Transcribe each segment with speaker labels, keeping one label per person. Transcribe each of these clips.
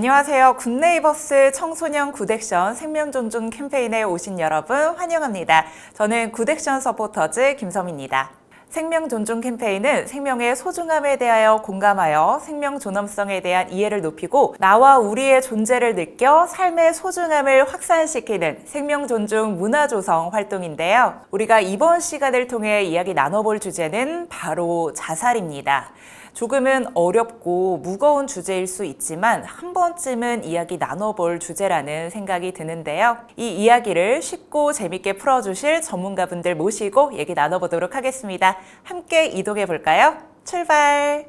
Speaker 1: 안녕하세요. 굿네이버스 청소년 굿액션 생명존중 캠페인에 오신 여러분 환영합니다. 저는 굿액션 서포터즈 김섬입니다. 생명존중 캠페인은 생명의 소중함에 대하여 공감하여 생명 존엄성에 대한 이해를 높이고 나와 우리의 존재를 느껴 삶의 소중함을 확산시키는 생명존중 문화조성 활동인데요. 우리가 이번 시간을 통해 이야기 나눠볼 주제는 바로 자살입니다. 조금은 어렵고 무거운 주제일 수 있지만 한 번쯤은 이야기 나눠볼 주제라는 생각이 드는데요. 이 이야기를 쉽고 재밌게 풀어주실 전문가분들 모시고 얘기 나눠보도록 하겠습니다. 함께 이동해 볼까요? 출발!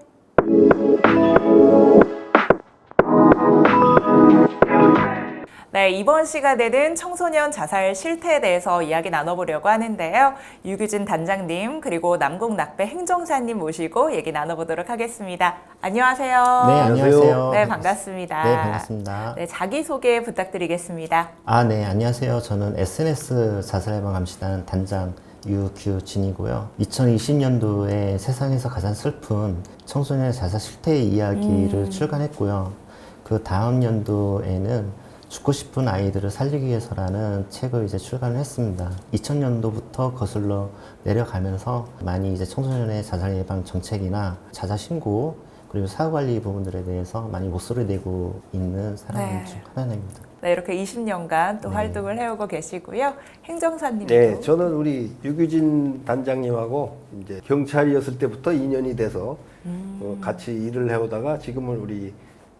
Speaker 1: 네, 이번 시간에는 청소년 자살 실태에 대해서 이야기 나눠보려고 하는데요. 유규진 단장님 그리고 남궁낙배 행정사님 모시고 얘기 나눠보도록 하겠습니다. 안녕하세요.
Speaker 2: 네, 안녕하세요.
Speaker 1: 네, 반갑습니다.
Speaker 2: 네, 반갑습니다.
Speaker 1: 네, 자기소개 부탁드리겠습니다.
Speaker 2: 네, 안녕하세요. 저는 SNS 자살예방감시단 단장 유규진이고요. 2020년도에 세상에서 가장 슬픈 청소년의 자살 실태의 이야기를 출간했고요. 그 다음 연도에는 죽고 싶은 아이들을 살리기 위해서라는 책을 이제 출간을 했습니다. 2000년도부터 거슬러 내려가면서 많이 이제 청소년의 자살 예방 정책이나 자살 신고 그리고 사후관리 부분들에 대해서 많이 목소리를 내고 있는 사람 중 하나입니다.
Speaker 1: 네, 이렇게 20년간 또 활동을 해오고 계시고요. 행정사님도.
Speaker 3: 네, 저는 우리 유규진 단장님하고 이제 경찰이었을 때부터 인연이 돼서 같이 일을 해오다가 지금은 우리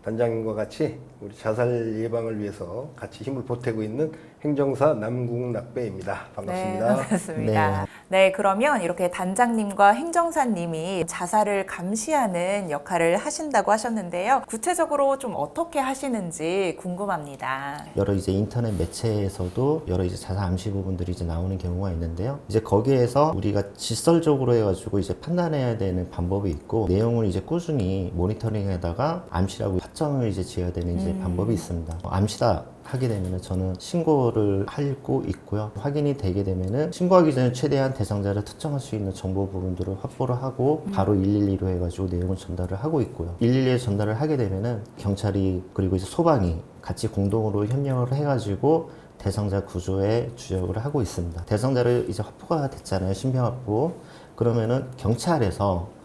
Speaker 3: 단장님과 같이 우리 자살 예방을 위해서 같이 힘을 보태고 있는 행정사 남궁낙배입니다. 반갑습니다.
Speaker 1: 네, 반갑습니다. 네, 그러면 이렇게 단장님과 행정사님이 자살을 감시하는 역할을 하신다고 하셨는데요. 구체적으로 좀 어떻게 하시는지 궁금합니다.
Speaker 2: 여러 이제 인터넷 매체에서도 여러 이제 자살 암시 부분들이 이제 나오는 경우가 있는데요. 이제 거기에서 우리가 질설적으로 해가지고 이제 판단해야 되는 방법이 있고 내용을 이제 꾸준히 모니터링에다가 암시라고 확정을 이제 지어야 되는 이제 방법이 있습니다. 암시다 하게 되면은 저는 신고를 하고 있고요. 확인이 되게 되면은 신고하기 전에 최대한 대상자를 특정할 수 있는 정보 부분들을 확보를 하고 바로 112로 해가지고 내용을 전달을 하고 있고요. 112에 전달을 하게 되면은 경찰이 그리고 이제 소방이 같이 공동으로 협력을 해가지고 대상자 구조에 주력을 하고 있습니다. 대상자를 이제 확보가 됐잖아요. 신병 확보. 그러면은 경찰에서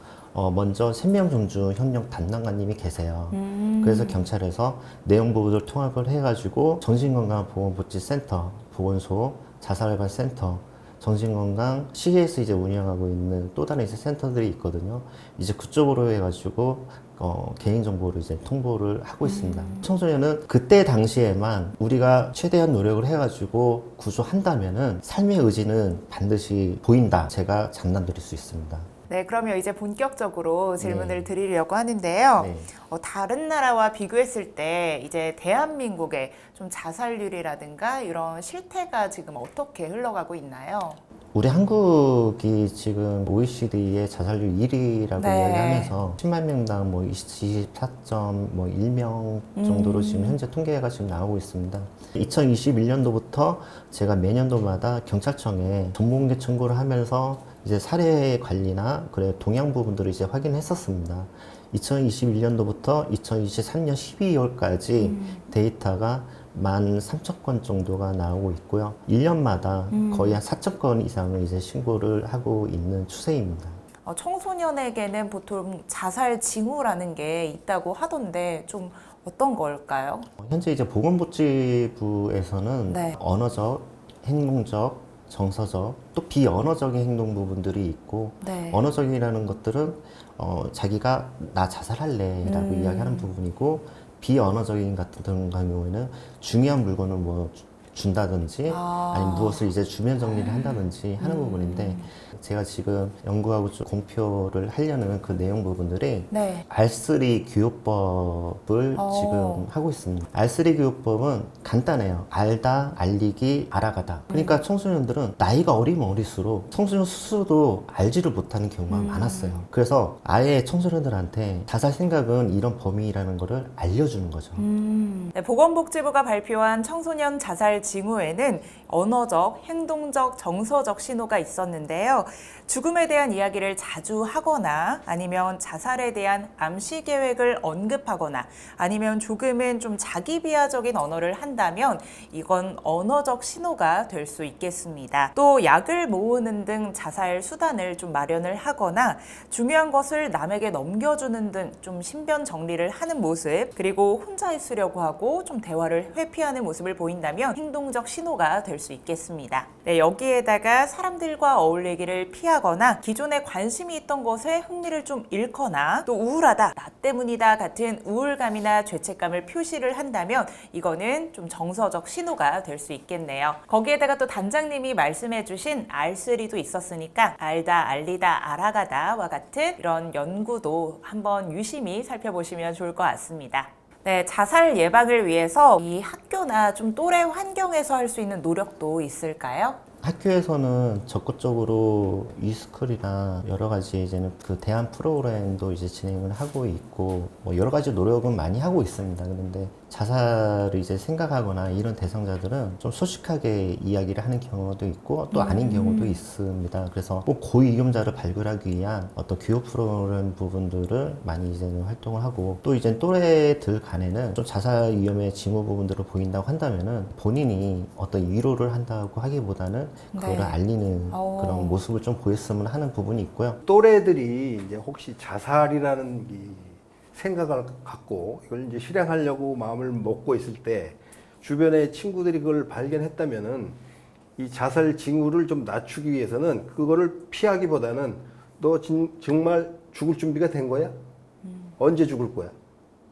Speaker 2: 먼저 생명존중 협력 담당관님이 계세요. 그래서 경찰에서 내용 부분을 통합을 해가지고 정신건강보건복지센터, 보건소, 자살예방센터, 정신건강 시에서 이제 운영하고 있는 또 다른 이제 센터들이 있거든요. 이제 그쪽으로 해가지고 개인정보를 이제 통보를 하고 있습니다. 청소년은 그때 당시에만 우리가 최대한 노력을 해가지고 구조한다면은 삶의 의지는 반드시 보인다. 제가 장담드릴 수 있습니다.
Speaker 1: 네, 그러면 이제 본격적으로 질문을 드리려고 하는데요. 다른 나라와 비교했을 때 이제 대한민국의 좀 자살률이라든가 이런 실태가 지금 어떻게 흘러가고 있나요?
Speaker 2: 우리 한국이 지금 OECD의 자살률 1위라고 이야기하면서 10만 명당 뭐 24.1명 정도로 지금 현재 통계가 지금 나오고 있습니다. 2021년도부터 제가 매년도마다 경찰청에 전문계 청구를 하면서 이제 사례 관리나 그래 동향 부분들을 이제 확인했었습니다. 2021년도부터 2023년 12월까지 데이터가 13,000건 정도가 나오고 있고요. 1년마다 거의 한 4,000건 이상을 이제 신고를 하고 있는 추세입니다.
Speaker 1: 청소년에게는 보통 자살 징후라는 게 있다고 하던데 좀 어떤 걸까요?
Speaker 2: 현재 이제 보건복지부에서는 언어적, 행동적, 정서적, 또 비언어적인 행동 부분들이 있고 언어적이라는 것들은 자기가 나 자살할래 라고 이야기하는 부분이고 비언어적인 같은 경우에는 중요한 물건을 뭐 준다든지 아니면 무엇을 이제 주변 정리를 한다든지 하는 부분인데 제가 지금 연구하고 좀 공표를 하려는 그 내용 부분들이 R3 교육법을 지금 하고 있습니다. R3 교육법은 간단해요. 알다, 알리기, 알아가다. 그러니까 청소년들은 나이가 어리면 어릴수록 청소년 스스로도 알지를 못하는 경우가 많았어요. 그래서 아예 청소년들한테 자살 생각은 이런 범위라는 거를 알려주는 거죠.
Speaker 1: 네, 보건복지부가 발표한 청소년 자살 자살의 징후에는 언어적, 행동적, 정서적 신호가 있었는데요. 죽음에 대한 이야기를 자주 하거나 아니면 자살에 대한 암시 계획을 언급하거나 아니면 조금은 좀 자기 비하적인 언어를 한다면 이건 언어적 신호가 될 수 있겠습니다. 또 약을 모으는 등 자살 수단을 좀 마련을 하거나 중요한 것을 남에게 넘겨주는 등 좀 신변 정리를 하는 모습, 그리고 혼자 있으려고 하고 좀 대화를 회피하는 모습을 보인다면 행동적 신호가 될 수 있겠습니다. 네, 여기에다가 사람들과 어울리기를 피하거나 기존에 관심이 있던 것에 흥미를 좀 잃거나 또 우울하다, 나 때문이다 같은 우울감이나 죄책감을 표시를 한다면 이거는 좀 정서적 신호가 될 수 있겠네요. 거기에다가 또 단장님이 말씀해주신 R3도 있었으니까 알다, 알리다, 알아가다와 같은 이런 연구도 한번 유심히 살펴보시면 좋을 것 같습니다. 네, 자살 예방을 위해서 이 학교나 좀 또래 환경에서 할 수 있는 노력도 있을까요?
Speaker 2: 학교에서는 적극적으로 이스쿨이나 여러 가지 이제는 그 대안 프로그램도 이제 진행을 하고 있고 뭐 여러 가지 노력은 많이 하고 있습니다. 그런데 자살을 이제 생각하거나 이런 대상자들은 좀 솔직하게 이야기를 하는 경우도 있고 또 아닌 경우도 있습니다. 그래서 꼭 고위험자를 발굴하기 위한 어떤 교육 프로그램 부분들을 많이 이제는 활동을 하고 또 이제 또래들 간에는 좀 자살 위험의 징후 부분들을 보인다고 한다면은 본인이 어떤 위로를 한다고 하기보다는 그거를
Speaker 1: 네.
Speaker 2: 알리는 그런 모습을 좀 보였으면 하는 부분이 있고요.
Speaker 3: 또래들이 이제 혹시 자살이라는 이 생각을 갖고 이걸 이제 실행하려고 마음을 먹고 있을 때 주변의 친구들이 그걸 발견했다면은 이 자살 징후를 좀 낮추기 위해서는 그거를 피하기보다는 너 정말 죽을 준비가 된 거야? 언제 죽을 거야?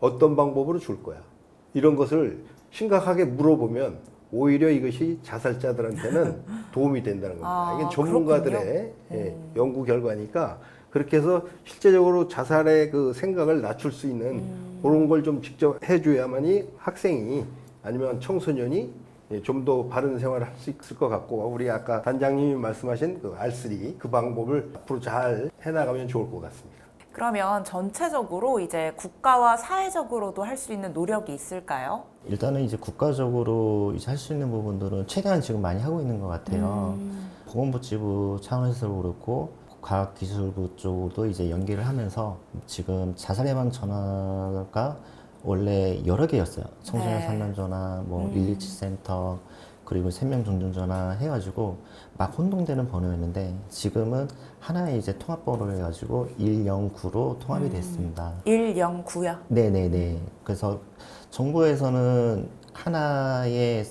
Speaker 3: 어떤 방법으로 죽을 거야? 이런 것을 심각하게 물어보면 오히려 이것이 자살자들한테는 도움이 된다는 겁니다. 이게 전문가들의 연구 결과니까 그렇게 해서 실제적으로 자살의 그 생각을 낮출 수 있는 그런 걸 좀 직접 해줘야만이 학생이 아니면 청소년이 좀 더 바른 생활을 할 수 있을 것 같고 우리 아까 단장님이 말씀하신 그 R3 그 방법을 앞으로 잘 해나가면 좋을 것 같습니다.
Speaker 1: 그러면 전체적으로 이제 국가와 사회적으로도 할 수 있는 노력이 있을까요?
Speaker 2: 일단은 이제 국가적으로 이제 할 수 있는 부분들은 최대한 지금 많이 하고 있는 것 같아요. 보건복지부 차원에서도 그렇고 과학기술부 쪽도 이제 연계를 하면서 지금 자살 예방 전화가 원래 여러 개였어요. 청소년
Speaker 1: 네.
Speaker 2: 상담 전화, 뭐 117 센터, 그리고 생명 존중 전화 해가지고 막 혼동되는 번호였는데 지금은 하나의 이제 통합 번호를 해가지고 109로 통합이 됐습니다.
Speaker 1: 109요?
Speaker 2: 네네네. 그래서 정부에서는 하나의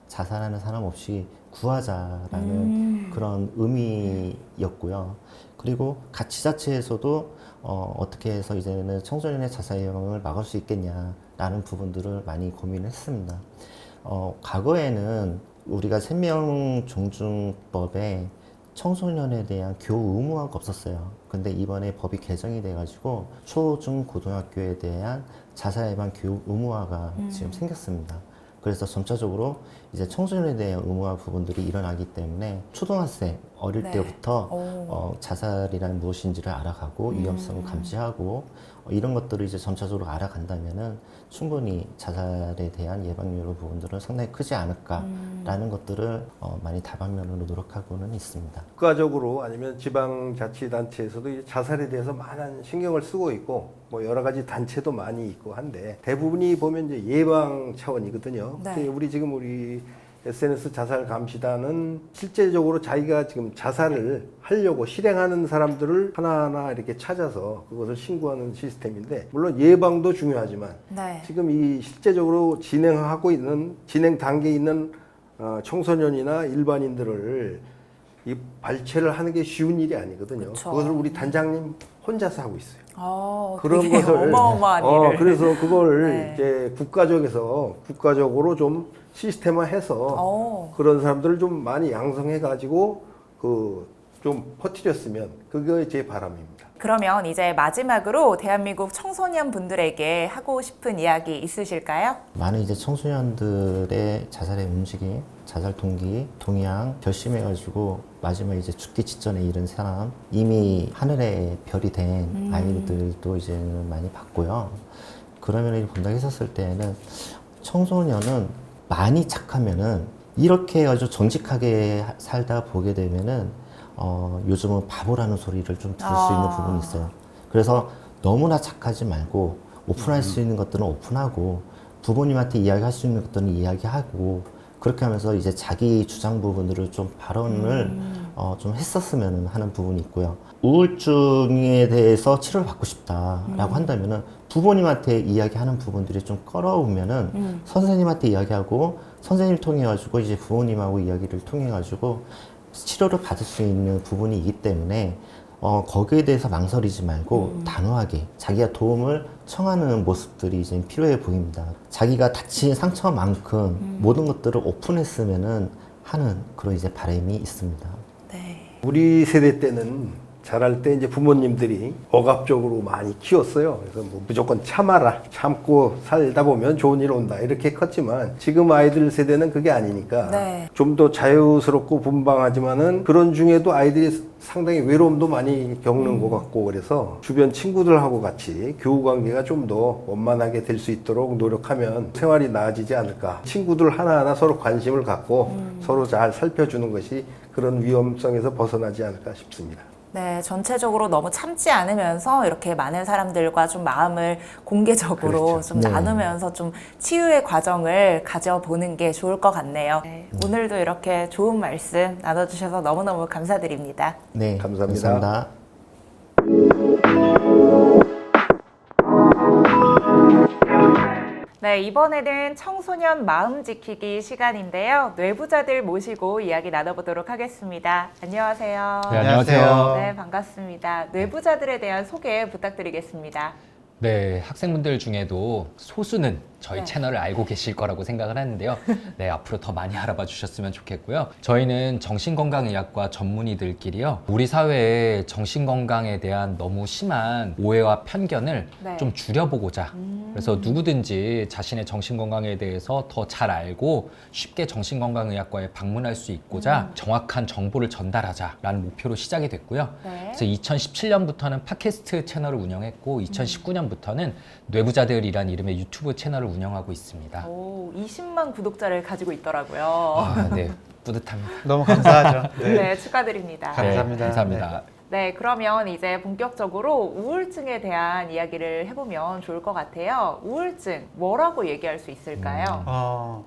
Speaker 2: 자살하는 사람 없이 구하자라는 그런 의미였고요. 그리고 가치자체에서도 어떻게 해서 이제는 청소년의 자살 예방을 막을 수 있겠냐라는 부분들을 많이 고민했습니다. 과거에는 우리가 생명존중법에 청소년에 대한 교우 의무화가 없었어요. 근데 이번에 법이 개정이 돼가지고 초, 중, 고등학교에 대한 자살 예방 교육 의무화가 지금 생겼습니다. 그래서 점차적으로 이제 청소년에 대한 의무화 부분들이 일어나기 때문에 초등학생 어릴
Speaker 1: 네.
Speaker 2: 때부터 자살이란 무엇인지를 알아가고 위험성을 감지하고 이런 것들을 이제 점차적으로 알아간다면은 충분히 자살에 대한 예방률 부분들은 상당히 크지 않을까라는 것들을 많이 다방면으로 노력하고는 있습니다.
Speaker 3: 국가적으로 아니면 지방자치단체에서도 이 자살에 대해서 많은 신경을 쓰고 있고 뭐 여러 가지 단체도 많이 있고 한데 대부분이 보면 이제 예방 차원이거든요.
Speaker 1: 네.
Speaker 3: 우리 지금 우리 SNS 자살 감시단은 실제적으로 자기가 지금 자살을 하려고 실행하는 사람들을 하나하나 이렇게 찾아서 그것을 신고하는 시스템인데 물론 예방도 중요하지만
Speaker 1: 네.
Speaker 3: 지금 이 실제적으로 진행하고 있는 진행 단계에 있는 청소년이나 일반인들을 이 발췌를 하는 게 쉬운 일이 아니거든요.
Speaker 1: 그쵸.
Speaker 3: 그것을 우리 단장님 혼자서 하고 있어요.
Speaker 1: 그런
Speaker 3: 그런 것을
Speaker 1: 어마어마한 일을.
Speaker 3: 그래서 그걸
Speaker 1: 네.
Speaker 3: 이제 국가적으로 좀 시스템화해서 그런 사람들을 좀 많이 양성해 가지고 그 좀 퍼뜨렸으면 그게 제 바람입니다.
Speaker 1: 그러면 이제 마지막으로 대한민국 청소년 분들에게 하고 싶은 이야기 있으실까요?
Speaker 2: 많은 이제 청소년들의 자살의 움직임, 자살 동기, 동향 결심해가지고 마지막 이제 죽기 직전에 이른 사람 이미 하늘에 별이 된 아이들도 이제는 많이 봤고요. 그러면 본다고 했었을 때는 청소년은 많이 착하면은 이렇게 해가지고 정직하게 살다 보게 되면은 요즘은 바보라는 소리를 좀 들을 수 있는 부분이 있어요. 그래서 너무나 착하지 말고 오픈할 수 있는 것들은 오픈하고 부모님한테 이야기할 수 있는 것들은 이야기하고 그렇게 하면서 이제 자기 주장 부분들을 좀 발언을 좀 했었으면 하는 부분이 있고요. 우울증에 대해서 치료를 받고 싶다라고 한다면은 부모님한테 이야기하는 부분들이 좀 꺼려오면은 선생님한테 이야기하고 선생님 통해 가지고 이제 부모님하고 이야기를 통해 가지고 치료를 받을 수 있는 부분이기 때문에 거기에 대해서 망설이지 말고 단호하게 자기가 도움을 청하는 모습들이 이제 필요해 보입니다. 자기가 다친 상처만큼 모든 것들을 오픈했으면은 하는 그런 이제 바람이 있습니다.
Speaker 1: 네.
Speaker 3: 우리 세대 때는 자랄 때 이제 부모님들이 억압적으로 많이 키웠어요. 그래서 뭐 무조건 참아라, 참고 살다 보면 좋은 일 온다 이렇게 컸지만 지금 아이들 세대는 그게 아니니까
Speaker 1: 네.
Speaker 3: 좀 더 자유스럽고 분방하지만은 그런 중에도 아이들이 상당히 외로움도 많이 겪는 것 같고 그래서 주변 친구들하고 같이 교우 관계가 좀 더 원만하게 될 수 있도록 노력하면 생활이 나아지지 않을까. 친구들 하나하나 서로 관심을 갖고 서로 잘 살펴주는 것이 그런 위험성에서 벗어나지 않을까 싶습니다.
Speaker 1: 네, 전체적으로 너무 참지 않으면서 이렇게 많은 사람들과 좀 마음을 공개적으로
Speaker 3: 그렇죠.
Speaker 1: 좀
Speaker 2: 네.
Speaker 1: 나누면서 좀 치유의 과정을 가져보는 게 좋을 것 같네요. 네, 오늘도 이렇게 좋은 말씀 나눠주셔서 너무너무 감사드립니다.
Speaker 2: 네,
Speaker 3: 감사합니다.
Speaker 2: 감사합니다.
Speaker 1: 네, 이번에는 청소년 마음 지키기 시간인데요. 뇌부자들 모시고 이야기 나눠보도록 하겠습니다. 안녕하세요.
Speaker 4: 네, 안녕하세요.
Speaker 1: 네, 반갑습니다. 뇌부자들에 대한 소개 부탁드리겠습니다.
Speaker 4: 네, 학생분들 중에도 소수는 저희
Speaker 1: 네.
Speaker 4: 채널을 알고 계실 거라고 생각을 하는데요. 네, 앞으로 더 많이 알아봐 주셨으면 좋겠고요. 저희는 정신건강의학과 전문의들끼리요. 우리 사회에 정신건강에 대한 너무 심한 오해와 편견을
Speaker 1: 네.
Speaker 4: 좀 줄여보고자. 그래서 누구든지 자신의 정신건강에 대해서 더 잘 알고 쉽게 정신건강의학과에 방문할 수 있고자 정확한 정보를 전달하자라는 목표로 시작이 됐고요.
Speaker 1: 네.
Speaker 4: 그래서 2017년부터는 팟캐스트 채널을 운영했고 2019년부터는 뇌부자들이란 이름의 유튜브 채널을 운영하고 있습니다.
Speaker 1: 오, 20만 구독자를 가지고 있더라고요.
Speaker 4: 아, 네, 뿌듯합니다.
Speaker 5: 너무 감사하죠.
Speaker 1: 네, 축하드립니다.
Speaker 5: 감사합니다.
Speaker 4: 네, 감사합니다.
Speaker 1: 네, 그러면 이제 본격적으로 우울증에 대한 이야기를 해보면 좋을 것 같아요. 우울증, 뭐라고 얘기할 수 있을까요?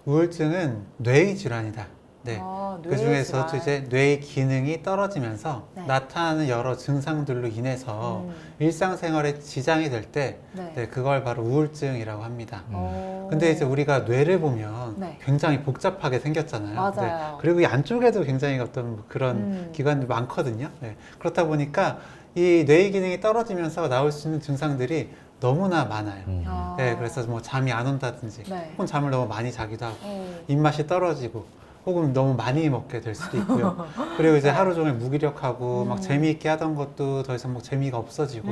Speaker 5: 우울증은 뇌의 질환이다. 네.
Speaker 1: 뇌의
Speaker 5: 그 중에서도
Speaker 1: 질환.
Speaker 5: 이제 뇌의 기능이 떨어지면서
Speaker 1: 네.
Speaker 5: 나타나는 여러 증상들로 인해서
Speaker 1: 음.
Speaker 5: 일상생활에 지장이 될 때
Speaker 1: 네.
Speaker 5: 그걸 바로 우울증이라고 합니다.
Speaker 1: 어.
Speaker 5: 근데 이제 우리가 뇌를 보면
Speaker 1: 네.
Speaker 5: 굉장히 복잡하게 생겼잖아요.
Speaker 1: 맞아요.
Speaker 5: 그리고 이 안쪽에도 굉장히 어떤 그런 기관들이 많거든요. 네. 그렇다 보니까 이 뇌의 기능이 떨어지면서 나올 수 있는 증상들이 너무나 많아요.
Speaker 1: 아.
Speaker 5: 네, 그래서 뭐 잠이 안 온다든지,
Speaker 1: 네.
Speaker 5: 혹은 잠을 너무 많이 자기도 하고,
Speaker 1: 어.
Speaker 5: 입맛이 떨어지고, 혹은 너무 많이 먹게 될 수도 있고요. 그리고 이제 하루 종일 무기력하고 막 재미있게 하던 것도 더 이상 뭐 재미가 없어지고,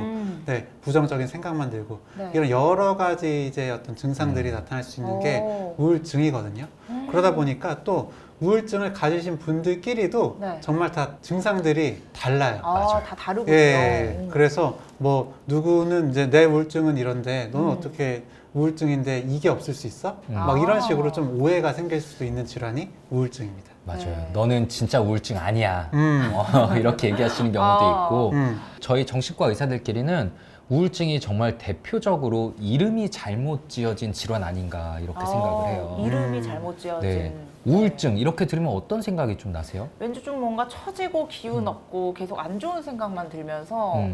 Speaker 5: 네, 부정적인 생각만 들고,
Speaker 1: 네.
Speaker 5: 이런 여러 가지 이제 어떤 증상들이 나타날 수 있는 게
Speaker 1: 오.
Speaker 5: 우울증이거든요. 그러다 보니까 또 우울증을 가지신 분들끼리도
Speaker 1: 네.
Speaker 5: 정말 다 증상들이 달라요.
Speaker 1: 아, 다 다르군요.
Speaker 5: 예, 그래서 뭐 누구는 이제 내 우울증은 이런데 너는 어떻게 우울증인데 이게 없을 수 있어? 막 이런 식으로 좀 오해가 생길 수도 있는 질환이 우울증입니다.
Speaker 4: 맞아요.
Speaker 1: 네.
Speaker 4: 너는 진짜 우울증 아니야.
Speaker 5: 음.
Speaker 4: 이렇게 얘기하시는 경우도
Speaker 1: 아.
Speaker 4: 있고
Speaker 5: 음.
Speaker 4: 저희 정신과 의사들끼리는 우울증이 정말 대표적으로 이름이 잘못 지어진 질환 아닌가 이렇게 생각을 해요.
Speaker 1: 이름이 잘못 지어진.
Speaker 4: 네. 우울증 이렇게 들으면 어떤 생각이 좀 나세요?
Speaker 1: 왠지 좀 뭔가 처지고 기운 없고 계속 안 좋은 생각만 들면서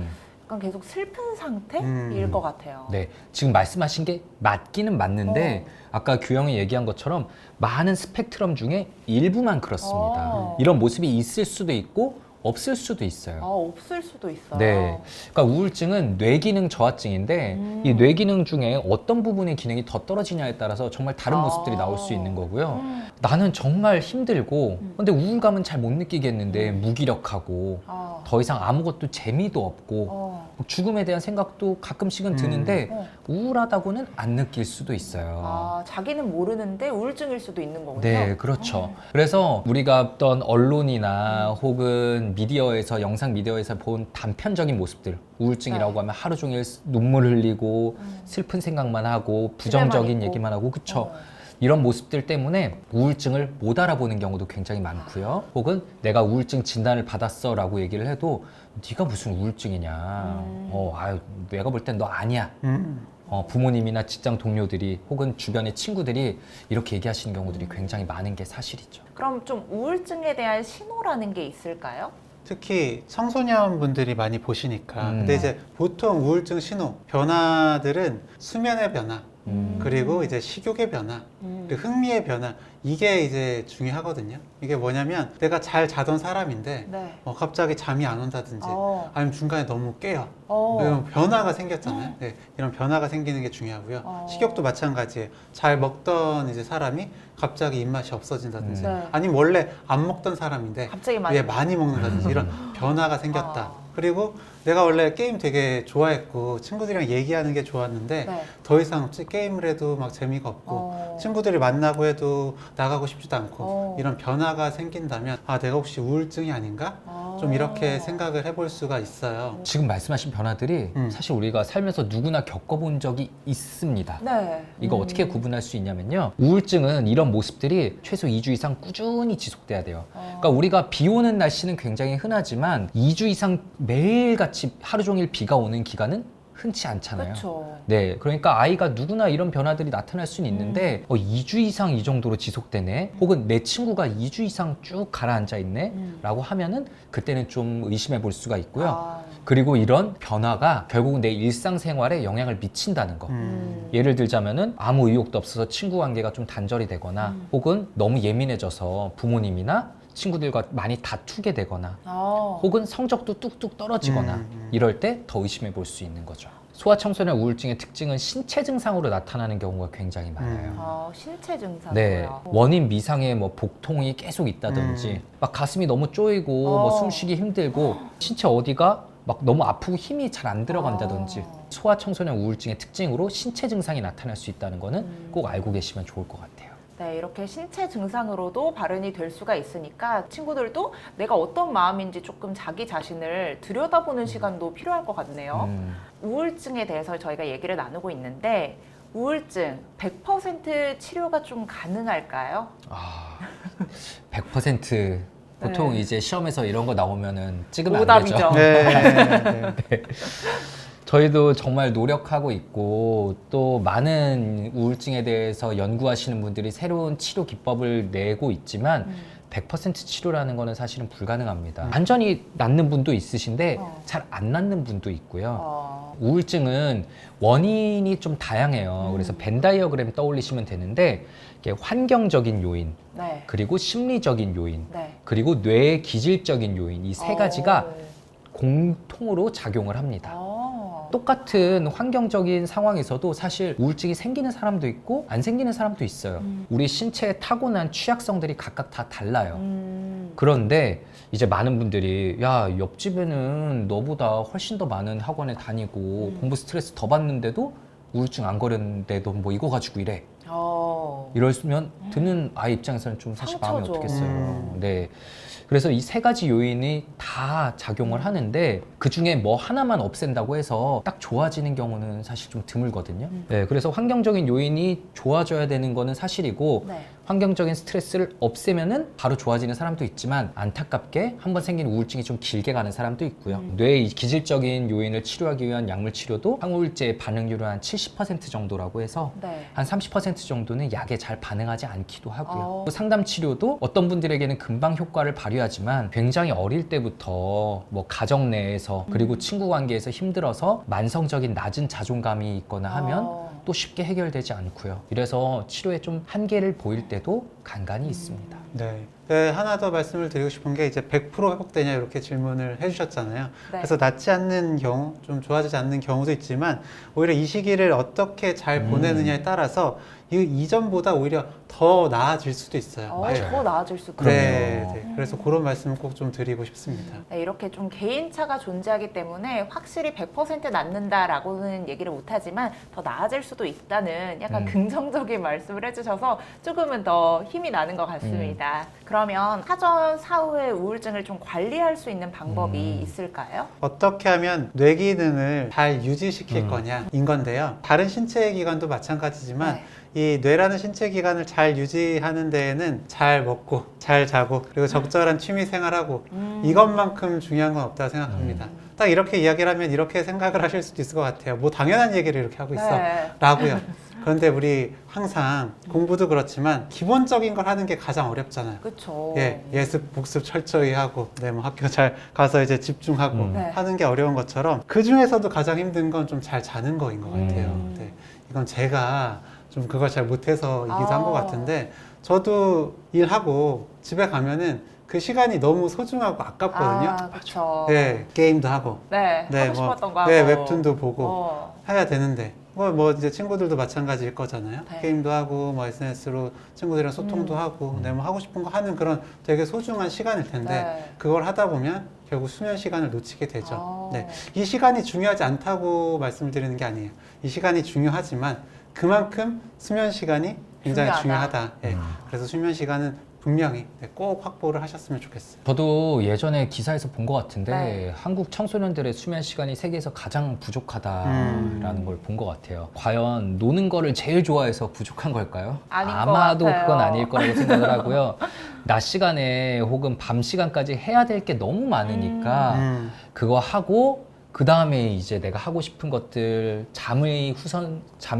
Speaker 1: 약간 계속 슬픈 상태일 것 같아요.
Speaker 4: 네, 지금 말씀하신 게 맞기는 맞는데 아까 규영이 얘기한 것처럼 많은 스펙트럼 중에 일부만 그렇습니다. 이런 모습이 있을 수도 있고 없을 수도 있어요.
Speaker 1: 없을 수도 있어요.
Speaker 4: 네, 그러니까 우울증은 뇌기능 저하증인데 이 뇌기능 중에 어떤 부분의 기능이 더 떨어지냐에 따라서 정말 다른 모습들이 나올 수 있는 거고요. 나는 정말 힘들고 근데 우울감은 잘 못 느끼겠는데 무기력하고 더 이상 아무것도 재미도 없고 죽음에 대한 생각도 가끔씩은 드는데 우울하다고는 안 느낄 수도 있어요.
Speaker 1: 자기는 모르는데 우울증일 수도 있는 거군요.
Speaker 4: 네, 그렇죠. 그래서 우리가 어떤 언론이나 혹은 미디어에서 영상 미디어에서 본 단편적인 모습들 우울증이라고
Speaker 1: 네.
Speaker 4: 하면 하루 종일 눈물 흘리고 슬픈 생각만 하고 부정적인
Speaker 1: 있고.
Speaker 4: 얘기만 하고 그쵸? 이런 모습들 때문에 우울증을 못 알아보는 경우도 굉장히 많고요. 혹은 내가 우울증 진단을 받았어 라고 얘기를 해도 네가 무슨 우울증이냐. 아유, 내가 볼 땐 너 아니야. 부모님이나 직장 동료들이 혹은 주변의 친구들이 이렇게 얘기하시는 경우들이 굉장히 많은 게 사실이죠.
Speaker 1: 그럼 좀 우울증에 대한 신호라는 게 있을까요?
Speaker 5: 특히 청소년 분들이 많이 보시니까. 근데 이제 보통 우울증 신호, 변화들은 수면의 변화, 그리고 이제 식욕의 변화, 그리고 흥미의 변화, 이게 이제 중요하거든요. 이게 뭐냐면 내가 잘 자던 사람인데
Speaker 1: 네.
Speaker 5: 갑자기 잠이 안 온다든지 아니면 중간에 너무 깨요.
Speaker 1: 어.
Speaker 5: 이런 변화가 생겼잖아요. 네, 이런 변화가 생기는 게 중요하고요. 식욕도 마찬가지예요. 잘 먹던 이제 사람이 갑자기 입맛이 없어진다든지,
Speaker 1: 네.
Speaker 5: 아니면 원래 안 먹던 사람인데
Speaker 1: 갑자기 많이
Speaker 5: 많이 먹는다든지 이런 변화가 생겼다. 그리고 내가 원래 게임 되게 좋아했고 친구들이랑 얘기하는 게 좋았는데
Speaker 1: 네.
Speaker 5: 더 이상 게임을 해도 막 재미가 없고 친구들이 만나고 해도 나가고 싶지도 않고 이런 변화가 생긴다면 내가 혹시 우울증이 아닌가? 좀 이렇게 생각을 해볼 수가 있어요.
Speaker 4: 지금 말씀하신 변화들이 사실 우리가 살면서 누구나 겪어본 적이 있습니다.
Speaker 1: 네.
Speaker 4: 이거 어떻게 구분할 수 있냐면요. 우울증은 이런 모습들이 최소 2주 이상 꾸준히 지속돼야 돼요. 그러니까 우리가 비 오는 날씨는 굉장히 흔하지만 2주 이상 매일같이 하루 종일 비가 오는 기간은 흔치 않잖아요.
Speaker 1: 그렇죠.
Speaker 4: 네, 그러니까 아이가 누구나 이런 변화들이 나타날 수는 있는데 2주 이상 이 정도로 지속되네, 혹은 내 친구가 2주 이상 쭉 가라앉아 있네 라고 하면은 그때는 좀 의심해 볼 수가 있고요. 그리고 이런 변화가 결국은 내 일상생활에 영향을 미친다는 거. 예를 들자면은 아무 의욕도 없어서 친구 관계가 좀 단절이 되거나 혹은 너무 예민해져서 부모님이나 친구들과 많이 다투게 되거나 혹은 성적도 뚝뚝 떨어지거나 이럴 때 더 의심해 볼 수 있는 거죠. 소아청소년 우울증의 특징은 신체 증상으로 나타나는 경우가 굉장히 많아요.
Speaker 1: 신체 증상이요.
Speaker 4: 네, 원인 미상의 뭐 복통이 계속 있다든지 막 가슴이 너무 쪼이고 뭐 숨쉬기 힘들고 신체 어디가 막 너무 아프고 힘이 잘 안 들어간다든지 소아청소년 우울증의 특징으로 신체 증상이 나타날 수 있다는 거는 꼭 알고 계시면 좋을 것 같아요.
Speaker 1: 네, 이렇게 신체 증상으로도 발현이 될 수가 있으니까 친구들도 내가 어떤 마음인지 조금 자기 자신을 들여다보는 시간도 필요할 것 같네요. 우울증에 대해서 저희가 얘기를 나누고 있는데 우울증 100% 치료가 좀 가능할까요?
Speaker 4: 100% 보통
Speaker 1: 네.
Speaker 4: 이제 시험에서 이런 거 나오면은 찍으면 안
Speaker 1: 오답이죠.
Speaker 4: 되죠.
Speaker 5: 네.
Speaker 4: 저희도 정말 노력하고 있고 또 많은 우울증에 대해서 연구하시는 분들이 새로운 치료 기법을 내고 있지만 100% 치료라는 거는 사실은 불가능합니다. 완전히 낫는 분도 있으신데 잘 안 낫는 분도 있고요. 우울증은 원인이 좀 다양해요. 그래서 벤 다이어그램 떠올리시면 되는데 이게 환경적인 요인,
Speaker 1: 네.
Speaker 4: 그리고 심리적인 요인,
Speaker 1: 네.
Speaker 4: 그리고 뇌의 기질적인 요인, 이 세 가지가 공통으로 작용을 합니다. 똑같은 환경적인 상황에서도 사실 우울증이 생기는 사람도 있고 안 생기는 사람도 있어요. 우리 신체에 타고난 취약성들이 각각 다 달라요. 그런데 이제 많은 분들이 야, 옆집에는 너보다 훨씬 더 많은 학원에 다니고 공부 스트레스 더 받는데도 우울증 안 걸렸는데도 뭐 이거 가지고 이래. 이러면 듣는 아이 입장에서는 좀 사실 마음이
Speaker 1: 상처죠.
Speaker 4: 어떻겠어요. 네. 그래서 이 세 가지 요인이 다 작용을 하는데 그 중에 뭐 하나만 없앤다고 해서 딱 좋아지는 경우는 사실 좀 드물거든요. 네, 그래서 환경적인 요인이 좋아져야 되는 거는 사실이고
Speaker 1: 네.
Speaker 4: 환경적인 스트레스를 없애면은 바로 좋아지는 사람도 있지만 안타깝게 한번 생긴 우울증이 좀 길게 가는 사람도 있고요. 뇌의 기질적인 요인을 치료하기 위한 약물 치료도 항우울제 반응률은 한 70% 정도라고 해서
Speaker 1: 네.
Speaker 4: 한 30% 정도는 약에 잘 반응하지 않기도 하고요. 상담 치료도 어떤 분들에게는 금방 효과를 발휘하지만 굉장히 어릴 때부터 뭐 가정 내에서 그리고 친구 관계에서 힘들어서 만성적인 낮은 자존감이 있거나 하면 또 쉽게 해결되지 않고요. 이래서 치료에 좀 한계를 보일 때도 간간히 있습니다.
Speaker 5: 네. 네, 하나 더 말씀을 드리고 싶은 게 이제 100% 회복되냐 이렇게 질문을 해주셨잖아요.
Speaker 1: 네.
Speaker 5: 그래서 낫지 않는 경우, 좀 좋아지지 않는 경우도 있지만 오히려 이 시기를 어떻게 잘 보내느냐에 따라서 이전보다 오히려 더 나아질 수도 있어요.
Speaker 1: 더 나아질 수도
Speaker 5: 네,
Speaker 1: 있네요.
Speaker 5: 네. 그래서 그런 말씀을 꼭 좀 드리고 싶습니다.
Speaker 1: 네, 이렇게 좀 개인차가 존재하기 때문에 확실히 100% 낫는다라고는 얘기를 못하지만 더 나아질 수도 있다는 약간 긍정적인 말씀을 해주셔서 조금은 더 힘이 나는 것 같습니다. 그러면 사전 사후의 우울증을 좀 관리할 수 있는 방법이 있을까요?
Speaker 5: 어떻게 하면 뇌 기능을 잘 유지시킬 거냐인 건데요. 다른 신체 기관도 마찬가지지만
Speaker 1: 네.
Speaker 5: 이 뇌라는 신체 기관을 잘 유지하는 데에는 잘 먹고 잘 자고 그리고 적절한 취미 생활하고 이것만큼 중요한 건 없다고 생각합니다. 딱 이렇게 이야기를 하면 이렇게 생각을 하실 수도 있을 것 같아요. 뭐 당연한 얘기를 이렇게 하고 있어
Speaker 1: 네.
Speaker 5: 라고요. 그런데 우리 항상 공부도 그렇지만 기본적인 걸 하는 게 가장 어렵잖아요.
Speaker 1: 그렇죠.
Speaker 5: 예, 예습, 복습 철저히 하고, 네, 뭐 학교 잘 가서 이제 집중하고
Speaker 1: 네.
Speaker 5: 하는 게 어려운 것처럼 그 중에서도 가장 힘든 건 좀 잘 자는 거인 것 같아요. 네, 이건 제가 좀 그걸 잘 못해서이기도 한 것 같은데 저도 일하고 집에 가면은 그 시간이 너무 소중하고 아깝거든요.
Speaker 1: 아, 그렇죠.
Speaker 5: 네, 게임도 하고,
Speaker 1: 네,
Speaker 5: 네,
Speaker 1: 하고 싶었던 거
Speaker 5: 네,
Speaker 1: 하고.
Speaker 5: 웹툰도 보고
Speaker 1: 어.
Speaker 5: 해야 되는데. 뭐 이제 친구들도 마찬가지일 거잖아요.
Speaker 1: 네.
Speaker 5: 게임도 하고 뭐 SNS로 친구들이랑 소통도 하고 네, 뭐 하고 싶은 거 하는 그런 되게 소중한 시간일 텐데
Speaker 1: 네.
Speaker 5: 그걸 하다 보면 결국 수면 시간을 놓치게 되죠.
Speaker 1: 어.
Speaker 5: 네. 이 시간이 중요하지 않다고 말씀드리는 게 아니에요. 이 시간이 중요하지만 그만큼 수면 시간이 굉장히 중요하다. 예. 그래서 수면 시간은 분명히 네, 꼭 확보를 하셨으면 좋겠어요.
Speaker 4: 저도 예전에 기사에서 본 것 같은데
Speaker 1: 네.
Speaker 4: 한국 청소년들의 수면 시간이 세계에서 가장 부족하다라는 걸 본 것 같아요. 과연 노는 거를 제일 좋아해서 부족한 걸까요?
Speaker 1: 아닌 것
Speaker 4: 아마도
Speaker 1: 같아요.
Speaker 4: 그건 아닐 거라고 생각을 하고요. 낮 시간에 혹은 밤 시간까지 해야 될 게 너무 많으니까 그거 하고 그 다음에 이제 내가 하고 싶은 것들 잠이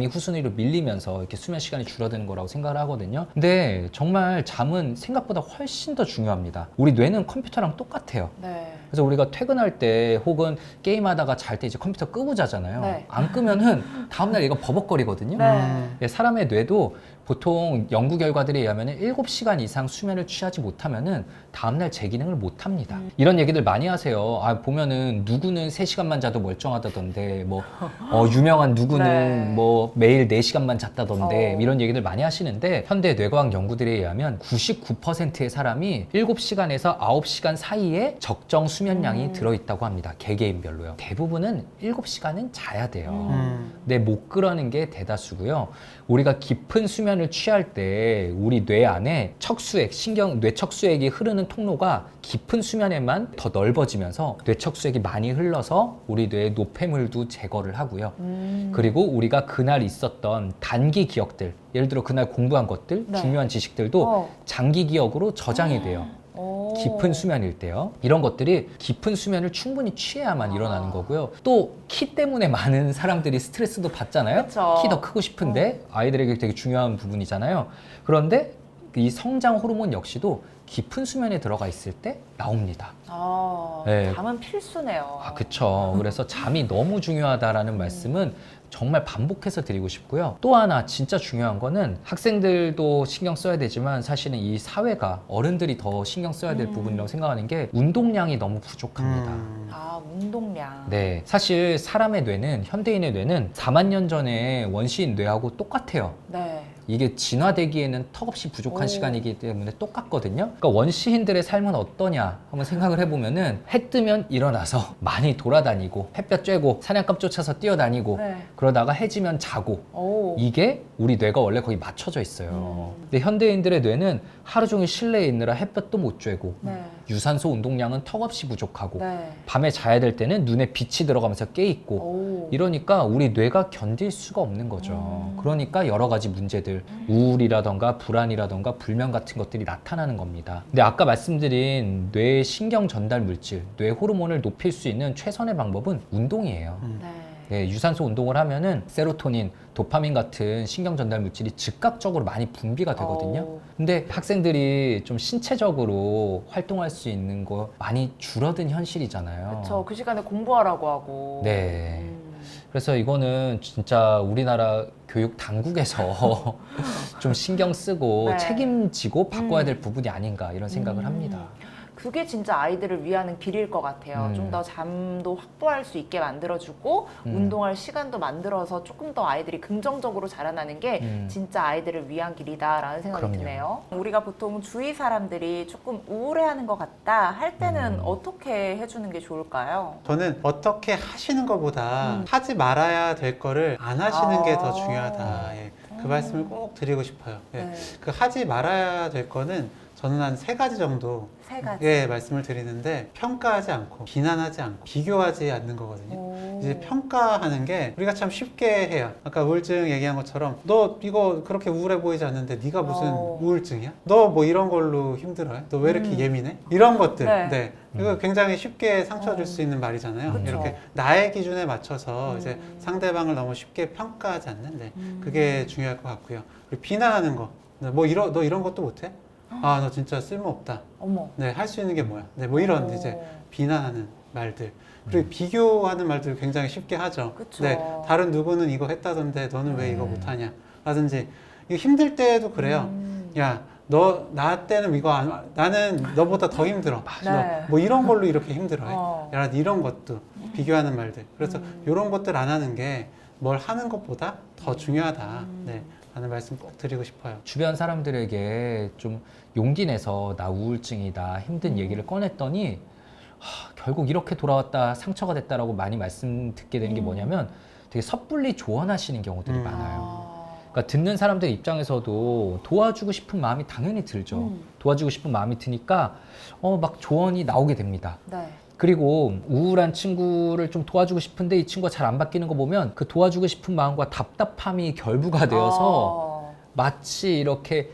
Speaker 4: 후순위로 밀리면서 이렇게 수면 시간이 줄어드는 거라고 생각을 하거든요. 근데 정말 잠은 생각보다 훨씬 더 중요합니다. 우리 뇌는 컴퓨터랑 똑같아요.
Speaker 1: 네.
Speaker 4: 그래서 우리가 퇴근할 때 혹은 게임하다가 잘 때 이제 컴퓨터 끄고 자잖아요.
Speaker 1: 네.
Speaker 4: 안 끄면은 다음날 얘가 버벅거리거든요.
Speaker 1: 네.
Speaker 4: 예, 사람의 뇌도 보통 연구 결과들에 의하면 7시간 이상 수면을 취하지 못하면은 다음날 재기능을 못합니다. 이런 얘기들 많이 하세요. 아, 보면은 누구는 3시간만 자도 멀쩡하다던데 뭐 유명한 누구는
Speaker 1: 네.
Speaker 4: 뭐 매일 4시간만 잤다던데
Speaker 1: 어.
Speaker 4: 이런 얘기들 많이 하시는데 현대 뇌과학 연구들에 의하면 99%의 사람이 7시간에서 9시간 사이에 적정 수면량이 들어있다고 합니다. 개개인별로요. 대부분은 7시간은 자야 돼요. 근데 못 그러는 게 대다수고요. 우리가 깊은 수면을 취할 때 우리 뇌 안에 척수액, 뇌척수액이 흐르는 통로가 깊은 수면에만 더 넓어지면서 뇌척수액이 많이 흘러서 우리 뇌의 노폐물도 제거를 하고요. 그리고 우리가 그날 있었던 단기 기억들, 예를 들어 그날 공부한 것들,
Speaker 1: 네.
Speaker 4: 중요한 지식들도
Speaker 1: 어.
Speaker 4: 장기 기억으로 저장이 돼요.
Speaker 1: 오.
Speaker 4: 깊은 수면일 때요. 이런 것들이 깊은 수면을 충분히 취해야만 일어나는 거고요. 또 키 때문에 많은 사람들이 스트레스도 받잖아요.
Speaker 1: 그쵸.
Speaker 4: 키 더 크고 싶은데 아이들에게 되게 중요한 부분이잖아요. 그런데 이 성장 호르몬 역시도 깊은 수면에 들어가 있을 때 나옵니다.
Speaker 1: 아,
Speaker 4: 네.
Speaker 1: 잠은 필수네요.
Speaker 4: 아, 그쵸. 그래서 잠이 너무 중요하다라는 말씀은 정말 반복해서 드리고 싶고요. 또 하나 진짜 중요한 거는 학생들도 신경 써야 되지만 사실은 이 사회가 어른들이 더 신경 써야 될 부분이라고 생각하는 게 운동량이 너무 부족합니다.
Speaker 1: 아, 운동량.
Speaker 4: 네, 사실 사람의 뇌는 현대인의 뇌는 4만 년 전에 원시인 뇌하고 똑같아요.
Speaker 1: 네.
Speaker 4: 이게 진화되기에는 턱없이 부족한
Speaker 1: 오.
Speaker 4: 시간이기 때문에 똑같거든요. 그러니까 원시인들의 삶은 어떠냐 한번 생각을 해보면은 해 뜨면 일어나서 많이 돌아다니고 햇볕 쬐고 사냥감 쫓아서 뛰어다니고
Speaker 1: 네.
Speaker 4: 그러다가 해지면 자고
Speaker 1: 오.
Speaker 4: 이게 우리 뇌가 원래 거기 맞춰져 있어요. 근데 현대인들의 뇌는 하루 종일 실내에 있느라 햇볕도 못 쬐고
Speaker 1: 네.
Speaker 4: 유산소 운동량은 턱없이 부족하고
Speaker 1: 네.
Speaker 4: 밤에 자야 될 때는 눈에 빛이 들어가면서 깨 있고
Speaker 1: 오.
Speaker 4: 이러니까 우리 뇌가 견딜 수가 없는 거죠. 그러니까 여러 가지 문제들, 우울이라던가 불안이라던가 불면 같은 것들이 나타나는 겁니다. 근데 아까 말씀드린 뇌 신경 전달 물질, 뇌 호르몬을 높일 수 있는 최선의 방법은 운동이에요.
Speaker 1: 네.
Speaker 4: 네, 유산소 운동을 하면은 세로토닌, 도파민 같은 신경 전달 물질이 즉각적으로 많이 분비가 되거든요.
Speaker 1: 오.
Speaker 4: 근데 학생들이 좀 신체적으로 활동할 수 있는 거 많이 줄어든 현실이잖아요.
Speaker 1: 그렇죠. 그 시간에 공부하라고 하고.
Speaker 4: 네. 그래서 이거는 진짜 우리나라 교육 당국에서 좀 신경 쓰고
Speaker 1: 네.
Speaker 4: 책임지고 바꿔야 될 부분이 아닌가 이런 생각을 합니다.
Speaker 1: 그게 진짜 아이들을 위하는 길일 것 같아요. 좀 더 잠도 확보할 수 있게 만들어주고 운동할 시간도 만들어서 조금 더 아이들이 긍정적으로 자라나는 게 진짜 아이들을 위한 길이다라는 생각이
Speaker 4: 그럼요.
Speaker 1: 드네요. 우리가 보통 주위 사람들이 조금 우울해하는 것 같다 할 때는 어떻게 해주는 게 좋을까요?
Speaker 5: 저는 어떻게 하시는 것보다 하지 말아야 될 거를 안 하시는 게 더 중요하다. 예. 그 말씀을 꼭 드리고 싶어요. 예.
Speaker 1: 네.
Speaker 5: 그 하지 말아야 될 거는 저는 한 3가지 정도
Speaker 1: 세 가지.
Speaker 5: 예, 말씀을 드리는데 평가하지 않고 비난하지 않고 비교하지 않는 거거든요.
Speaker 1: 오.
Speaker 5: 이제 평가하는 게 우리가 참 쉽게 해요. 아까 우울증 얘기한 것처럼 너 이거 그렇게 우울해 보이지 않는데 네가 무슨 우울증이야? 너 뭐 이런 걸로 힘들어해? 너 왜 이렇게 예민해? 이런 것들.
Speaker 1: 네.
Speaker 5: 네. 이거 굉장히 쉽게 상처 줄 수 있는 말이잖아요.
Speaker 1: 그쵸.
Speaker 5: 이렇게 나의 기준에 맞춰서 이제 상대방을 너무 쉽게 평가하지 않는데 그게 중요할 것 같고요. 그리고 비난하는 거. 뭐 너 이런 것도 못해? 아, 너 진짜 쓸모없다.
Speaker 1: 어머.
Speaker 5: 네, 할 수 있는 게 뭐야? 네, 뭐 이런 이제 비난하는 말들. 그리고 비교하는 말들 굉장히 쉽게 하죠.
Speaker 1: 그쵸.
Speaker 5: 네, 다른 누구는 이거 했다던데 너는 왜 이거 못하냐? 라든지 이거 힘들 때도 그래요. 야, 너 나 때는 이거 나는 너보다 더 힘들어.
Speaker 1: 네.
Speaker 5: 너 뭐 이런 걸로 이렇게 힘들어해.
Speaker 1: 어.
Speaker 5: 야, 이런 것도 비교하는 말들. 그래서 이런 것들 안 하는 게 뭘 하는 것보다 더 중요하다. 네, 라는 말씀 꼭 드리고 싶어요.
Speaker 4: 주변 사람들에게 좀 용기 내서 나 우울증이다 힘든 얘기를 꺼냈더니 결국 이렇게 돌아왔다 상처가 됐다라고 많이 말씀 듣게 되는 게 뭐냐면 되게 섣불리 조언하시는 경우들이 많아요. 그러니까 듣는 사람들 입장에서도 도와주고 싶은 마음이 당연히 들죠. 도와주고 싶은 마음이 드니까 막 조언이 나오게 됩니다.
Speaker 1: 네.
Speaker 4: 그리고 우울한 친구를 좀 도와주고 싶은데 이 친구가 잘 안 바뀌는 거 보면 그 도와주고 싶은 마음과 답답함이 결부가 되어서 마치 이렇게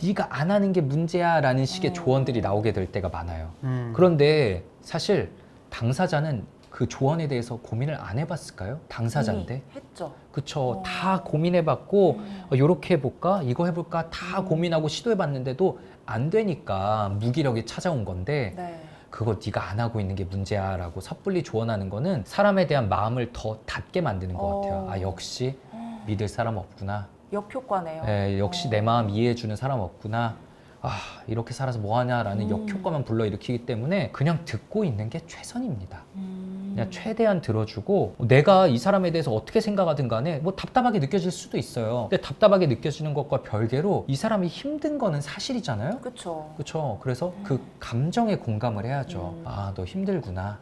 Speaker 4: 네가 안 하는 게 문제야 라는 식의 조언들이 나오게 될 때가 많아요. 그런데 사실 당사자는 그 조언에 대해서 고민을 안 해봤을까요? 당사자인데.
Speaker 1: 이미 했죠.
Speaker 4: 그쵸. 다 고민해봤고 요렇게 해볼까? 이거 해볼까? 다 고민하고 시도해봤는데도 안 되니까 무기력이 찾아온 건데
Speaker 1: 네.
Speaker 4: 그거 네가 안 하고 있는 게 문제야 라고 섣불리 조언하는 거는 사람에 대한 마음을 더 닫게 만드는 것 같아요. 아, 역시 믿을 사람 없구나.
Speaker 1: 역효과네요.
Speaker 4: 예, 역시 내 마음 이해해주는 사람 없구나. 아, 이렇게 살아서 뭐하냐라는 역효과만 불러일으키기 때문에 그냥 듣고 있는 게 최선입니다. 그냥 최대한 들어주고 내가 이 사람에 대해서 어떻게 생각하든 간에 뭐 답답하게 느껴질 수도 있어요. 근데 답답하게 느껴지는 것과 별개로 이 사람이 힘든 거는 사실이잖아요.
Speaker 1: 그렇죠.
Speaker 4: 그렇죠. 그래서 그 감정에 공감을 해야죠. 아, 너 힘들구나.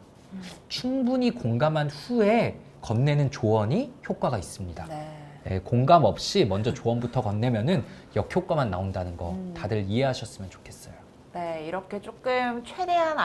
Speaker 4: 충분히 공감한 후에 건네는 조언이 효과가 있습니다.
Speaker 1: 네.
Speaker 4: 네, 공감 없이 먼저 조언부터 건네면은 역효과만 나온다는 거 다들 이해하셨으면 좋겠어요.
Speaker 1: 네, 이렇게 조금 최대한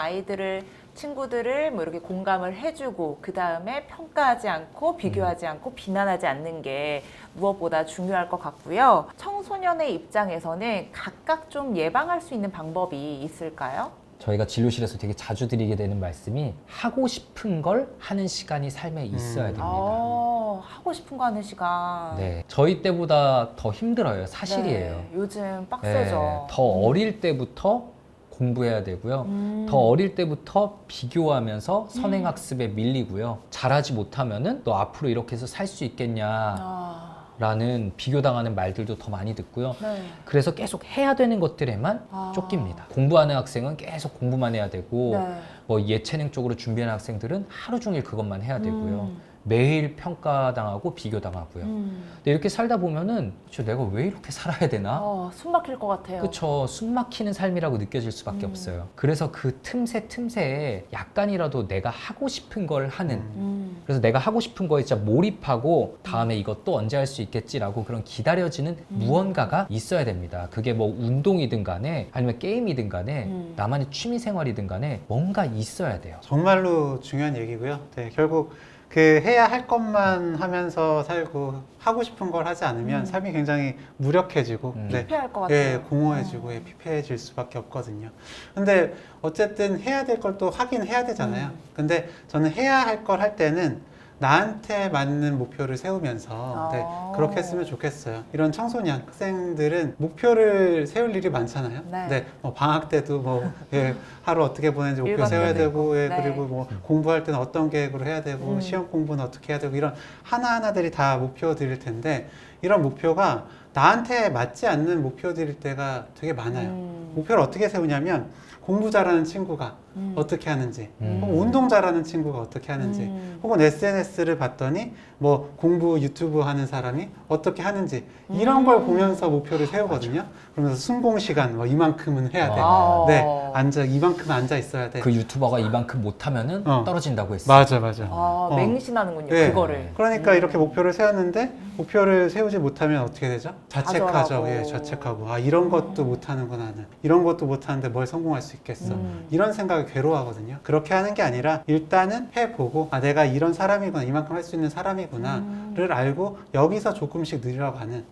Speaker 1: 친구들을 뭐 이렇게 공감을 해주고 그 다음에 평가하지 않고 비교하지 않고 비난하지 않는 게 무엇보다 중요할 것 같고요. 청소년의 입장에서는 각각 좀 예방할 수 있는 방법이 있을까요?
Speaker 4: 저희가 진료실에서 되게 자주 드리게 되는 말씀이 하고 싶은 걸 하는 시간이 삶에 있어야 됩니다.
Speaker 1: 하고 싶은 거 하는 시간.
Speaker 4: 네, 저희 때보다 더 힘들어요. 사실이에요.
Speaker 1: 네, 요즘
Speaker 4: 네,
Speaker 1: 빡세죠.
Speaker 4: 더 어릴 때부터 공부해야 되고요. 더 어릴 때부터 비교하면서 선행학습에 밀리고요. 잘하지 못하면은 너 앞으로 이렇게 해서 살 수 있겠냐 라는 비교당하는 말들도 더 많이 듣고요.
Speaker 1: 네.
Speaker 4: 그래서 계속 해야 되는 것들에만 쫓깁니다. 공부하는 학생은 계속 공부만 해야 되고
Speaker 1: 네.
Speaker 4: 뭐 예체능 쪽으로 준비하는 학생들은 하루 종일 그것만 해야 되고요. 매일 평가당하고 비교당하고요. 근데 이렇게 살다 보면은 내가 왜 이렇게 살아야 되나?
Speaker 1: 숨 막힐 것 같아요.
Speaker 4: 그쵸. 숨 막히는 삶이라고 느껴질 수밖에 없어요. 그래서 그 틈새에 약간이라도 내가 하고 싶은 걸 하는 그래서 내가 하고 싶은 거에 진짜 몰입하고 다음에 이것도 언제 할 수 있겠지라고 그런 기다려지는 무언가가 있어야 됩니다. 그게 뭐 운동이든 간에 아니면 게임이든 간에 나만의 취미 생활이든 간에 뭔가 있어야 돼요.
Speaker 5: 정말로 중요한 얘기고요. 네, 결국 그 해야 할 것만 하면서 살고 하고 싶은 걸 하지 않으면 삶이 굉장히 무력해지고 네,
Speaker 1: 피폐할 것 같아요.
Speaker 5: 예, 공허해지고 예, 피폐해질 수밖에 없거든요. 근데 어쨌든 해야 될 걸 또 하긴 해야 되잖아요. 근데 저는 해야 할 걸 할 때는 나한테 맞는 목표를 세우면서 네, 그렇게 했으면 좋겠어요. 이런 청소년 학생들은 목표를 세울 일이 많잖아요.
Speaker 1: 네.
Speaker 5: 뭐 방학 때도 뭐 예, 하루 어떻게 보내는지 목표
Speaker 1: 일과도
Speaker 5: 세워야
Speaker 1: 되고.
Speaker 5: 되고 예,
Speaker 1: 네.
Speaker 5: 그리고 뭐 공부할 때는 어떤 계획으로 해야 되고 시험 공부는 어떻게 해야 되고 이런 하나하나들이 다 목표들일 텐데 이런 목표가 나한테 맞지 않는 목표들일 때가 되게 많아요. 목표를 어떻게 세우냐면 공부 잘하는 친구가 어떻게 하는지, 혹은 운동 잘하는 친구가 어떻게 하는지, 혹은 SNS를 봤더니 뭐 공부 유튜브 하는 사람이 어떻게 하는지 이런 걸 보면서 목표를 세우거든요. 그러면서 순공 시간 뭐 이만큼은 해야 돼.
Speaker 1: 아.
Speaker 5: 네, 이만큼 앉아 있어야 돼.
Speaker 4: 그 유튜버가 이만큼 못하면은
Speaker 5: 어.
Speaker 4: 떨어진다고 했어.
Speaker 5: 맞아, 맞아.
Speaker 1: 아, 맹신하는군요.
Speaker 5: 네.
Speaker 1: 그거를.
Speaker 5: 그러니까 이렇게 목표를 세웠는데 목표를 세우지 못하면 어떻게 되죠? 자책하죠.
Speaker 1: 좌절하고.
Speaker 5: 예, 자책하고. 아, 이런 것도 못하는구나 나는. 이런 것도 못하는데 뭘 성공할 수 있겠어. 이런 생각에 괴로워하거든요. 그렇게 하는 게 아니라 일단은 해보고 아, 내가 이런 사람이구나. 이만큼 할 수 있는 사람이구나를 알고 여기서 조금씩 늘려가는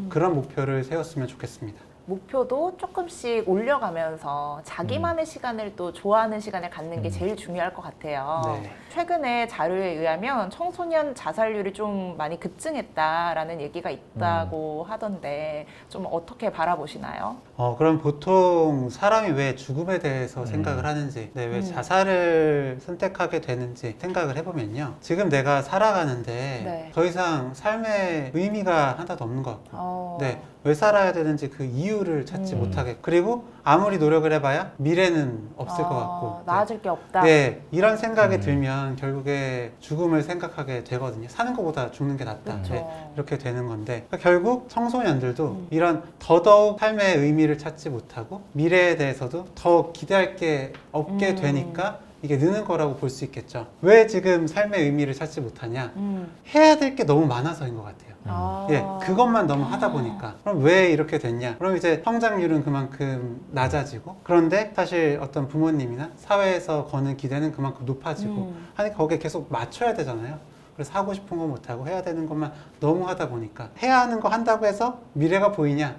Speaker 5: 그런 목표를 세웠으면 좋겠습니다.
Speaker 1: 목표도 조금씩 올려가면서 자기만의 시간을 또 좋아하는 시간을 갖는 게 제일 중요할 것 같아요.
Speaker 5: 네.
Speaker 1: 최근에 자료에 의하면 청소년 자살률이 좀 많이 급증했다라는 얘기가 있다고 하던데 좀 어떻게 바라보시나요?
Speaker 5: 그럼 보통 사람이 왜 죽음에 대해서 생각을 하는지, 왜 자살을 선택하게 되는지 생각을 해보면요. 지금 내가 살아가는데
Speaker 1: 네.
Speaker 5: 더 이상 삶의 의미가 하나도 없는 것 같고,
Speaker 1: 어.
Speaker 5: 네, 왜 살아야 되는지 그 이유를 찾지 못하게. 그리고 아무리 노력을 해봐야 미래는 없을 것 같고.
Speaker 1: 나아질 게 없다.
Speaker 5: 네, 이런 생각이 들면 결국에 죽음을 생각하게 되거든요. 사는 것보다 죽는 게 낫다.
Speaker 1: 그렇죠.
Speaker 5: 네, 이렇게 되는 건데 그러니까 결국 청소년들도 이런 더더욱 삶의 의미를 찾지 못하고 미래에 대해서도 더 기대할 게 없게 되니까 이게 느는 거라고 볼 수 있겠죠. 왜 지금 삶의 의미를 찾지 못하냐? 해야 될 게 너무 많아서인 것 같아요.
Speaker 1: 아.
Speaker 5: 예, 그것만 너무 하다 보니까. 그럼 왜 이렇게 됐냐? 그럼 이제 성장률은 그만큼 낮아지고, 그런데 사실 어떤 부모님이나 사회에서 거는 기대는 그만큼 높아지고, 하니까 거기에 계속 맞춰야 되잖아요. 그래서 하고 싶은 거 못하고 해야 되는 것만 너무 하다 보니까 해야 하는 거 한다고 해서 미래가 보이냐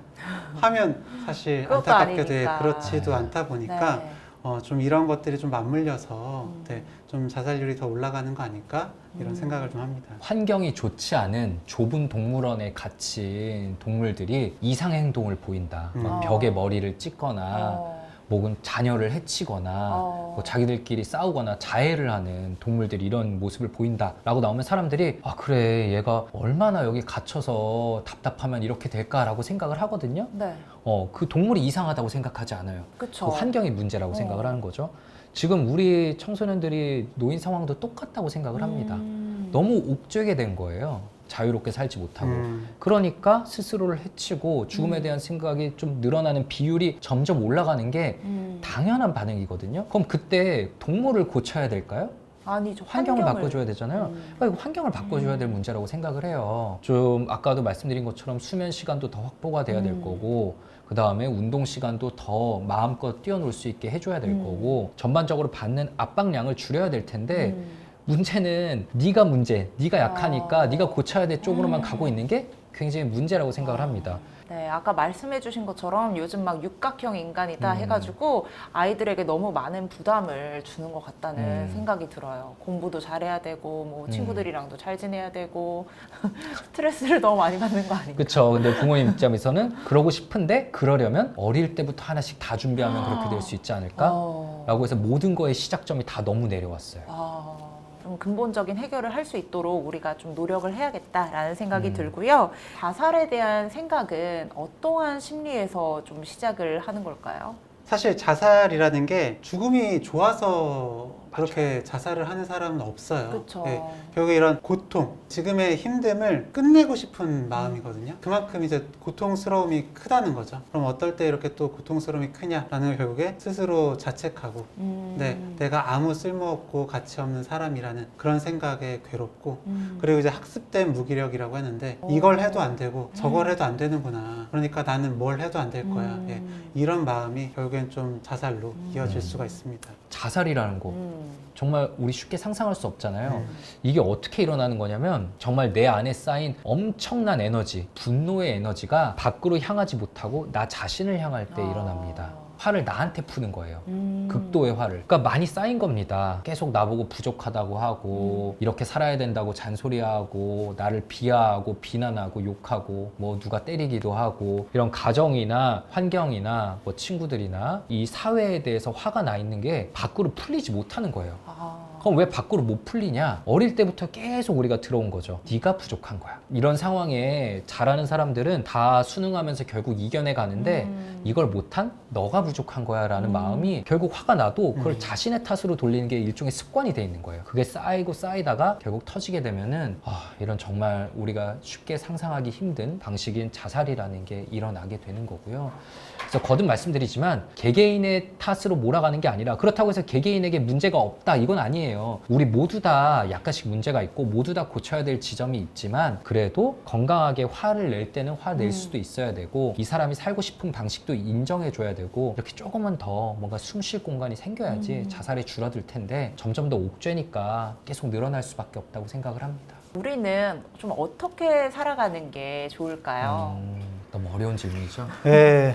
Speaker 5: 하면 사실
Speaker 1: 그것도
Speaker 5: 안타깝게도
Speaker 1: 아니니까.
Speaker 5: 그렇지도 않다 보니까
Speaker 1: 네.
Speaker 5: 좀 이런 것들이 좀 맞물려서 좀 자살률이 더 올라가는 거 아닐까 이런 생각을 좀 합니다.
Speaker 4: 환경이 좋지 않은 좁은 동물원에 갇힌 동물들이 이상 행동을 보인다. 막 벽에 머리를 찍거나 혹은 자녀를 해치거나 뭐 자기들끼리 싸우거나 자해를 하는 동물들이 이런 모습을 보인다라고 나오면 사람들이 아 그래 얘가 얼마나 여기 갇혀서 답답하면 이렇게 될까라고 생각을 하거든요.
Speaker 1: 네.
Speaker 4: 그 동물이 이상하다고 생각하지 않아요.
Speaker 1: 그쵸.
Speaker 4: 그 환경이 문제라고 생각을 하는 거죠. 지금 우리 청소년들이 노인 상황도 똑같다고 생각을 합니다. 너무 옥죄게 된 거예요. 자유롭게 살지 못하고. 그러니까 스스로를 해치고 죽음에 대한 생각이 좀 늘어나는 비율이 점점 올라가는 게 당연한 반응이거든요. 그럼 그때 동물을 고쳐야 될까요?
Speaker 1: 아니죠.
Speaker 4: 환경을 바꿔줘야 되잖아요. 그러니까 이거 환경을 바꿔줘야 될 문제라고 생각을 해요. 좀 아까도 말씀드린 것처럼 수면 시간도 더 확보가 돼야 될 거고 그 다음에 운동 시간도 더 마음껏 뛰어놀 수 있게 해줘야 될 거고 전반적으로 받는 압박량을 줄여야 될 텐데 문제는 네가 약하니까 네가 고쳐야 될 쪽으로만 가고 있는 게 굉장히 문제라고 생각을 합니다.
Speaker 1: 네, 아까 말씀해 주신 것처럼 요즘 막 육각형 인간이다 해가지고 아이들에게 너무 많은 부담을 주는 것 같다는 생각이 들어요. 공부도 잘해야 되고 뭐 친구들이랑도 잘 지내야 되고 스트레스를 너무 많이 받는 거 아닌가?
Speaker 4: 그렇죠. 근데 부모님 입장에서는 그러고 싶은데 그러려면 어릴 때부터 하나씩 다 준비하면 그렇게 될 수 있지 않을까? 라고 해서 모든 거의 시작점이 다 너무 내려왔어요.
Speaker 1: 좀 근본적인 해결을 할 수 있도록 우리가 좀 노력을 해야겠다라는 생각이 들고요. 자살에 대한 생각은 어떠한 심리에서 좀 시작을 하는 걸까요?
Speaker 5: 사실 자살이라는 게 죽음이 좋아서 그렇게 자살을 하는 사람은 없어요.
Speaker 1: 그쵸.
Speaker 5: 예, 결국에 이런 고통, 지금의 힘듦을 끝내고 싶은 마음이거든요. 그만큼 이제 고통스러움이 크다는 거죠. 그럼 어떨 때 이렇게 또 고통스러움이 크냐라는 걸 결국에 스스로 자책하고 내가 아무 쓸모없고 가치 없는 사람이라는 그런 생각에 괴롭고 그리고 이제 학습된 무기력이라고 하는데 이걸 해도 안 되고 저걸 해도 안 되는구나. 그러니까 나는 뭘 해도 안 될 거야. 예, 이런 마음이 결국엔 좀 자살로 이어질 수가 있습니다.
Speaker 4: 자살이라는 거 정말 우리 쉽게 상상할 수 없잖아요. 이게 어떻게 일어나는 거냐면 정말 내 안에 쌓인 엄청난 에너지, 분노의 에너지가 밖으로 향하지 못하고 나 자신을 향할 때 일어납니다. 화를 나한테 푸는 거예요. 극도의 화를. 그러니까 많이 쌓인 겁니다. 계속 나보고 부족하다고 하고 이렇게 살아야 된다고 잔소리하고 나를 비하하고 비난하고 욕하고 뭐 누가 때리기도 하고 이런 가정이나 환경이나 뭐 친구들이나 이 사회에 대해서 화가 나 있는 게 밖으로 풀리지 못하는 거예요. 그럼 왜 밖으로 못 풀리냐? 어릴 때부터 계속 우리가 들어온 거죠. 네가 부족한 거야. 이런 상황에 잘하는 사람들은 다 순응하면서 결국 이겨내 가는데 이걸 못한 너가 부족한 거야 라는 마음이 결국 화가 나도 그걸 자신의 탓으로 돌리는 게 일종의 습관이 돼 있는 거예요. 그게 쌓이고 쌓이다가 결국 터지게 되면은 이런 정말 우리가 쉽게 상상하기 힘든 방식인 자살이라는 게 일어나게 되는 거고요. 그래서 거듭 말씀드리지만 개개인의 탓으로 몰아가는 게 아니라 그렇다고 해서 개개인에게 문제가 없다 이건 아니에요. 우리 모두 다 약간씩 문제가 있고 모두 다 고쳐야 될 지점이 있지만 그래도 건강하게 화를 낼 때는 화낼 수도 있어야 되고 이 사람이 살고 싶은 방식도 인정해 줘야 되고 이렇게 조금은 더 뭔가 숨 쉴 공간이 생겨야지 자살이 줄어들 텐데 점점 더 옥죄니까 계속 늘어날 수밖에 없다고 생각을 합니다.
Speaker 1: 우리는 좀 어떻게 살아가는 게 좋을까요?
Speaker 4: 너무 어려운 질문이죠.
Speaker 5: 네.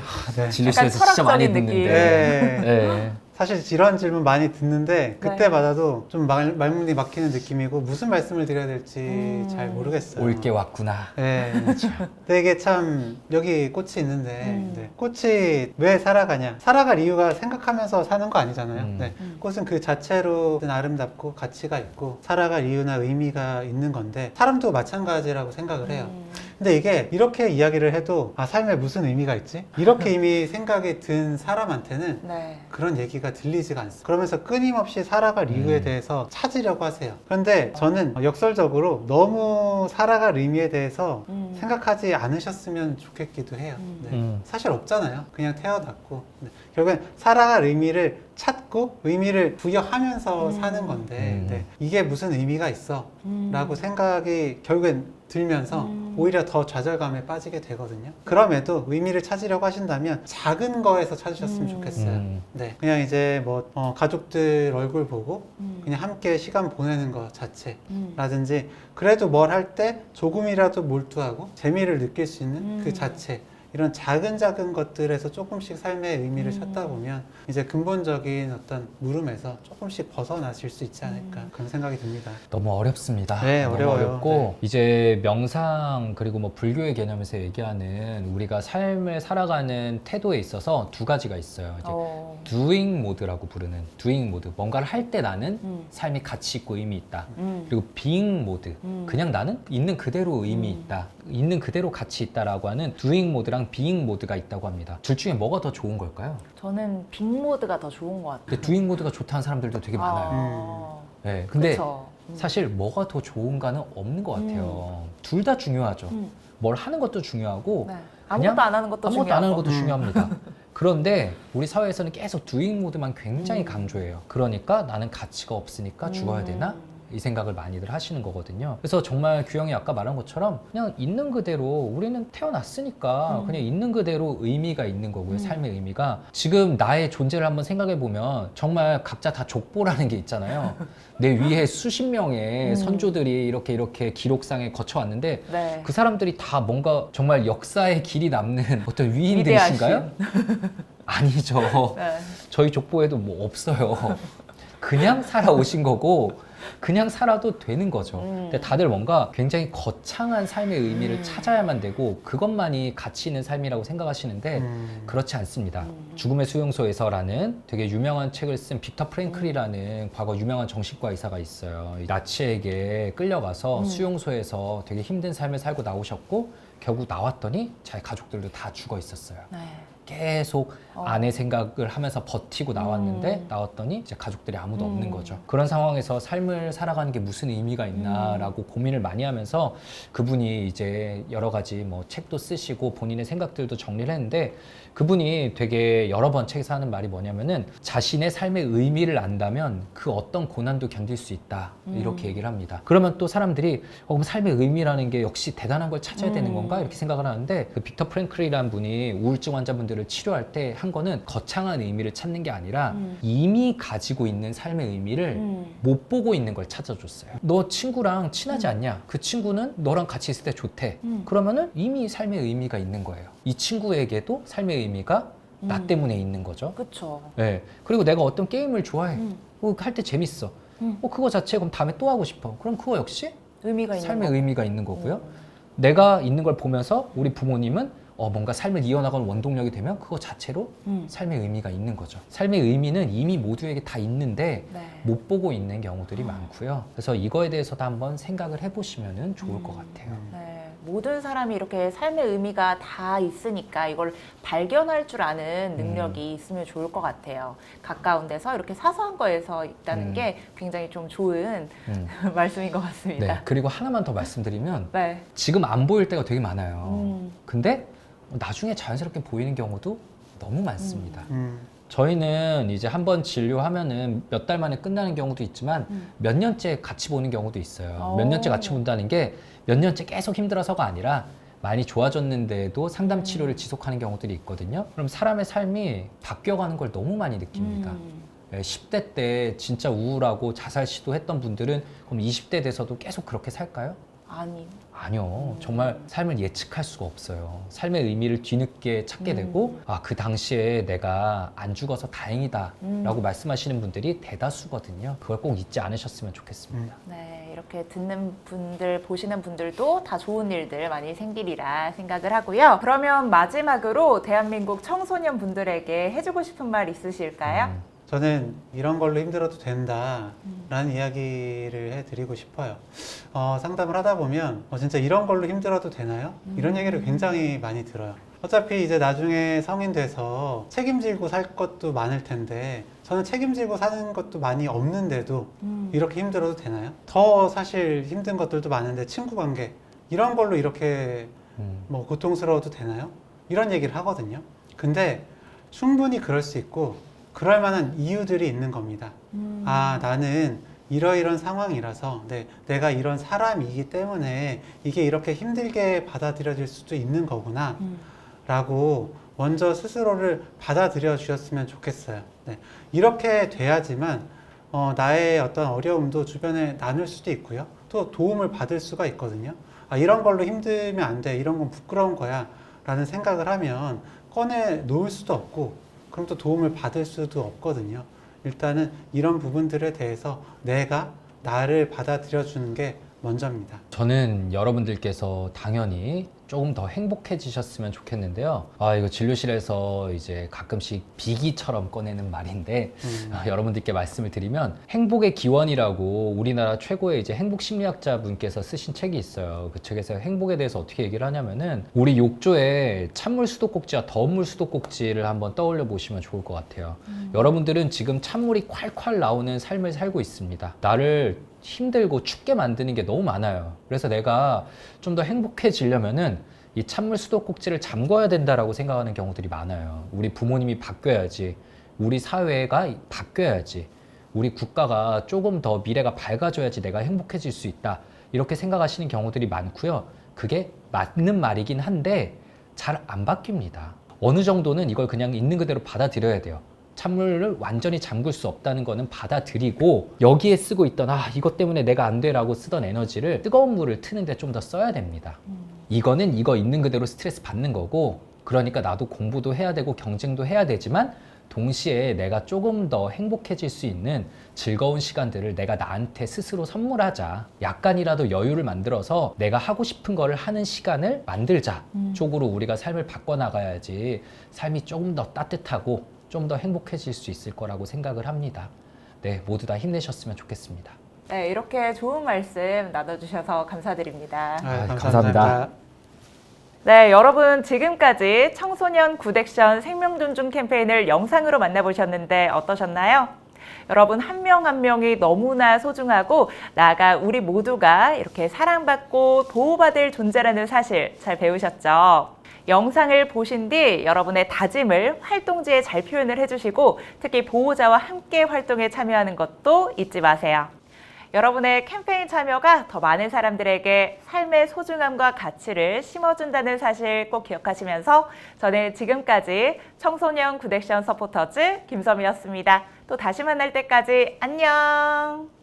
Speaker 4: 진료실에서 진짜 많이
Speaker 1: 철학적인 느낌.
Speaker 4: 듣는데. 네.
Speaker 5: 사실 이런 질문 많이 듣는데
Speaker 1: 네.
Speaker 5: 그때마다도 좀 말문이 막히는 느낌이고 무슨 말씀을 드려야 될지 잘 모르겠어요.
Speaker 4: 올 게 왔구나.
Speaker 5: 네. 근데 이게 참 여기 꽃이 있는데 네. 꽃이 왜 살아가냐? 살아갈 이유가 생각하면서 사는 거 아니잖아요. 네. 꽃은 그 자체로 아름답고 가치가 있고 살아갈 이유나 의미가 있는 건데 사람도 마찬가지라고 생각을 해요. 근데 이게 이렇게 이야기를 해도 삶에 무슨 의미가 있지? 이렇게 이미 생각이 든 사람한테는
Speaker 1: 네.
Speaker 5: 그런 얘기가 들리지가 않습니다. 그러면서 끊임없이 살아갈 이유에 대해서 찾으려고 하세요. 그런데 저는 역설적으로 너무 살아갈 의미에 대해서 생각하지 않으셨으면 좋겠기도 해요. 네. 사실 없잖아요. 그냥 태어났고. 네. 결국엔 살아갈 의미를 찾고 의미를 부여하면서 사는 건데 네. 이게 무슨 의미가 있어? 라고 생각이 결국엔 들면서 오히려 더 좌절감에 빠지게 되거든요. 그럼에도 의미를 찾으려고 하신다면 작은 거에서 찾으셨으면 좋겠어요. 네, 그냥 이제 뭐 가족들 얼굴 보고 그냥 함께 시간 보내는 것 자체라든지 그래도 뭘 할 때 조금이라도 몰두하고 재미를 느낄 수 있는 그 자체 이런 작은 것들에서 조금씩 삶의 의미를 찾다 보면 이제 근본적인 어떤 물음에서 조금씩 벗어나실 수 있지 않을까 그런 생각이 듭니다.
Speaker 4: 너무 어렵습니다.
Speaker 5: 네,
Speaker 4: 너무
Speaker 5: 어려워요.
Speaker 4: 어렵고
Speaker 5: 네.
Speaker 4: 이제 명상 그리고 뭐 불교의 개념에서 얘기하는 우리가 삶을 살아가는 태도에 있어서 두 가지가 있어요. 이제 doing 모드라고 부르는 doing 모드. 뭔가를 할 때 나는 삶이 가치 있고 의미 있다. 그리고 being 모드. 그냥 나는 있는 그대로 의미 있다. 있는 그대로 가치 있다라고 하는 doing 모드랑 being 모드가 있다고 합니다. 둘 중에 뭐가 더 좋은 걸까요?
Speaker 1: 저는 빅 모드가 더 좋은 것 같아요.
Speaker 4: 근데 doing 모드가 좋다는 사람들도 되게 많아요. 네, 근데
Speaker 1: 그쵸.
Speaker 4: 사실 뭐가 더 좋은가는 없는 것 같아요. 둘 다 중요하죠. 뭘 하는 것도 중요하고
Speaker 1: 네.
Speaker 4: 그냥
Speaker 1: 아무것도 안 하는 것도
Speaker 4: 아무것도 안 하는
Speaker 1: 중요하고.
Speaker 4: 것도 중요합니다. 그런데 우리 사회에서는 계속 doing 모드만 굉장히 강조해요. 그러니까 나는 가치가 없으니까 죽어야 되나? 이 생각을 많이들 하시는 거거든요. 그래서 정말 규영이 아까 말한 것처럼 그냥 있는 그대로 우리는 태어났으니까 그냥 있는 그대로 의미가 있는 거고요. 삶의 의미가. 지금 나의 존재를 한번 생각해 보면 정말 각자 다 족보라는 게 있잖아요. 내 위에 수십 명의 선조들이 이렇게 기록상에 거쳐왔는데
Speaker 1: 네.
Speaker 4: 그 사람들이 다 뭔가 정말 역사의 길이 남는 어떤 위인들이신가요? 아니죠.
Speaker 1: 네.
Speaker 4: 저희 족보에도 뭐 없어요. 그냥 살아오신 거고 그냥 살아도 되는 거죠. 근데 다들 뭔가 굉장히 거창한 삶의 의미를 찾아야만 되고 그것만이 가치 있는 삶이라고 생각하시는데 그렇지 않습니다. 죽음의 수용소에서라는 되게 유명한 책을 쓴 빅터 프랭클이라는 과거 유명한 정신과 의사가 있어요. 나치에게 끌려가서 수용소에서 되게 힘든 삶을 살고 나오셨고 결국 나왔더니 자기 가족들도 다 죽어 있었어요.
Speaker 1: 네.
Speaker 4: 계속 아내 생각을 하면서 버티고 나왔는데 나왔더니 이제 가족들이 아무도 없는 거죠. 그런 상황에서 삶을 살아가는 게 무슨 의미가 있나라고 고민을 많이 하면서 그분이 이제 여러 가지 뭐 책도 쓰시고 본인의 생각들도 정리를 했는데 그분이 되게 여러 번 책에서 하는 말이 뭐냐면은 자신의 삶의 의미를 안다면 그 어떤 고난도 견딜 수 있다 이렇게 얘기를 합니다. 그러면 또 사람들이 그럼 삶의 의미라는 게 역시 대단한 걸 찾아야 되는 건가 이렇게 생각을 하는데 그 빅터 프랭클이라는 분이 우울증 환자분들을 치료할 때 한 거는 거창한 의미를 찾는 게 아니라 이미 가지고 있는 삶의 의미를 못 보고 있는 걸 찾아줬어요. 너 친구랑 친하지 않냐? 그 친구는 너랑 같이 있을 때 좋대. 그러면은 이미 삶의 의미가 있는 거예요. 이 친구에게도 삶의 의미가 나 때문에 있는 거죠.
Speaker 1: 그쵸.
Speaker 4: 네. 그리고 내가 어떤 게임을 좋아해. 할 때 재밌어. 그거 자체 그럼 다음에 또 하고 싶어. 그럼 그거 역시
Speaker 1: 의미가 있는
Speaker 4: 삶의
Speaker 1: 거.
Speaker 4: 의미가 있는 거고요. 내가 있는 걸 보면서 우리 부모님은 뭔가 삶을 이어나가는 원동력이 되면 그거 자체로 삶의 의미가 있는 거죠. 삶의 의미는 이미 모두에게 다 있는데
Speaker 1: 네.
Speaker 4: 못 보고 있는 경우들이 많고요. 그래서 이거에 대해서도 한번 생각을 해보시면 좋을 것 같아요.
Speaker 1: 네, 모든 사람이 이렇게 삶의 의미가 다 있으니까 이걸 발견할 줄 아는 능력이 있으면 좋을 것 같아요. 가까운 데서 이렇게 사소한 거에서 있다는 게 굉장히 좀 좋은 말씀인 것 같습니다.
Speaker 4: 네, 그리고 하나만 더 말씀드리면
Speaker 1: 네.
Speaker 4: 지금 안 보일 때가 되게 많아요.
Speaker 1: 음.
Speaker 4: 근데 나중에 자연스럽게 보이는 경우도 너무 많습니다.
Speaker 5: 음.
Speaker 4: 저희는 이제 한번 진료하면은 몇 달 만에 끝나는 경우도 있지만 몇 년째 같이 보는 경우도 있어요. 몇 년째 같이 본다는 게 몇 년째 계속 힘들어서가 아니라 많이 좋아졌는데도 상담 치료를 지속하는 경우들이 있거든요. 그럼 사람의 삶이 바뀌어가는 걸 너무 많이 느낍니다. 10대 때 진짜 우울하고 자살 시도했던 분들은 그럼 20대 돼서도 계속 그렇게 살까요?
Speaker 1: 아니.
Speaker 4: 아니요. 정말 삶을 예측할 수가 없어요. 삶의 의미를 뒤늦게 찾게 되고, 그 당시에 내가 안 죽어서 다행이다 라고 말씀하시는 분들이 대다수거든요. 그걸 꼭 잊지 않으셨으면 좋겠습니다.
Speaker 1: 네, 이렇게 듣는 분들, 보시는 분들도 다 좋은 일들 많이 생기리라 생각을 하고요. 그러면 마지막으로 대한민국 청소년 분들에게 해주고 싶은 말 있으실까요?
Speaker 5: 저는 이런 걸로 힘들어도 된다라는 이야기를 해드리고 싶어요. 상담을 하다 보면 진짜 이런 걸로 힘들어도 되나요? 이런 얘기를 굉장히 많이 들어요. 어차피 이제 나중에 성인 돼서 책임지고 살 것도 많을 텐데 저는 책임지고 사는 것도 많이 없는데도 이렇게 힘들어도 되나요? 더 사실 힘든 것들도 많은데 친구 관계 이런 걸로 이렇게 뭐 고통스러워도 되나요? 이런 얘기를 하거든요. 근데 충분히 그럴 수 있고 그럴 만한 이유들이 있는 겁니다. 나는 이러이런 상황이라서 내가 이런 사람이기 때문에 이게 이렇게 힘들게 받아들여질 수도 있는 거구나 라고 먼저 스스로를 받아들여 주셨으면 좋겠어요. 이렇게 돼야지만 나의 어떤 어려움도 주변에 나눌 수도 있고요. 또 도움을 받을 수가 있거든요. 이런 걸로 힘들면 안 돼. 이런 건 부끄러운 거야. 라는 생각을 하면 꺼내 놓을 수도 없고 그럼 또 도움을 받을 수도 없거든요. 일단은 이런 부분들에 대해서 내가 나를 받아들여 주는 게 먼저입니다.
Speaker 4: 저는 여러분들께서 당연히 조금 더 행복해지셨으면 좋겠는데요. 이거 진료실에서 이제 가끔씩 비기처럼 꺼내는 말인데 여러분들께 말씀을 드리면 행복의 기원이라고 우리나라 최고의 이제 행복 심리학자 분께서 쓰신 책이 있어요. 그 책에서 행복에 대해서 어떻게 얘기를 하냐면은 우리 욕조에 찬물 수도꼭지와 더운 수도꼭지를 한번 떠올려 보시면 좋을 것 같아요. 여러분들은 지금 찬물이 콸콸 나오는 삶을 살고 있습니다. 나를 힘들고 춥게 만드는 게 너무 많아요. 그래서 내가 좀 더 행복해지려면은 이 찬물 수도꼭지를 잠궈야 된다라고 생각하는 경우들이 많아요. 우리 부모님이 바뀌어야지, 우리 사회가 바뀌어야지, 우리 국가가 조금 더 미래가 밝아져야지 내가 행복해질 수 있다, 이렇게 생각하시는 경우들이 많고요. 그게 맞는 말이긴 한데 잘 안 바뀝니다. 어느 정도는 이걸 그냥 있는 그대로 받아들여야 돼요. 찬물을 완전히 잠글 수 없다는 거는 받아들이고 여기에 쓰고 있던 이것 때문에 내가 안 돼라고 쓰던 에너지를 뜨거운 물을 트는데 좀 더 써야 됩니다. 이거는 이거 있는 그대로 스트레스 받는 거고, 그러니까 나도 공부도 해야 되고 경쟁도 해야 되지만 동시에 내가 조금 더 행복해질 수 있는 즐거운 시간들을 내가 나한테 스스로 선물하자, 약간이라도 여유를 만들어서 내가 하고 싶은 거를 하는 시간을 만들자 쪽으로 우리가 삶을 바꿔나가야지 삶이 조금 더 따뜻하고 좀 더 행복해질 수 있을 거라고 생각을 합니다. 네, 모두 다 힘내셨으면 좋겠습니다.
Speaker 1: 네, 이렇게 좋은 말씀 나눠주셔서 감사드립니다.
Speaker 4: 감사합니다.
Speaker 1: 네, 여러분 지금까지 청소년 굿액션 생명존중 캠페인을 영상으로 만나보셨는데 어떠셨나요? 여러분 한 명 한 명이 너무나 소중하고 나아가 우리 모두가 이렇게 사랑받고 보호받을 존재라는 사실 잘 배우셨죠? 영상을 보신 뒤 여러분의 다짐을 활동지에 잘 표현을 해주시고 특히 보호자와 함께 활동에 참여하는 것도 잊지 마세요. 여러분의 캠페인 참여가 더 많은 사람들에게 삶의 소중함과 가치를 심어준다는 사실 꼭 기억하시면서 저는 지금까지 청소년 굿액션 서포터즈 김섬이었습니다. 또 다시 만날 때까지 안녕!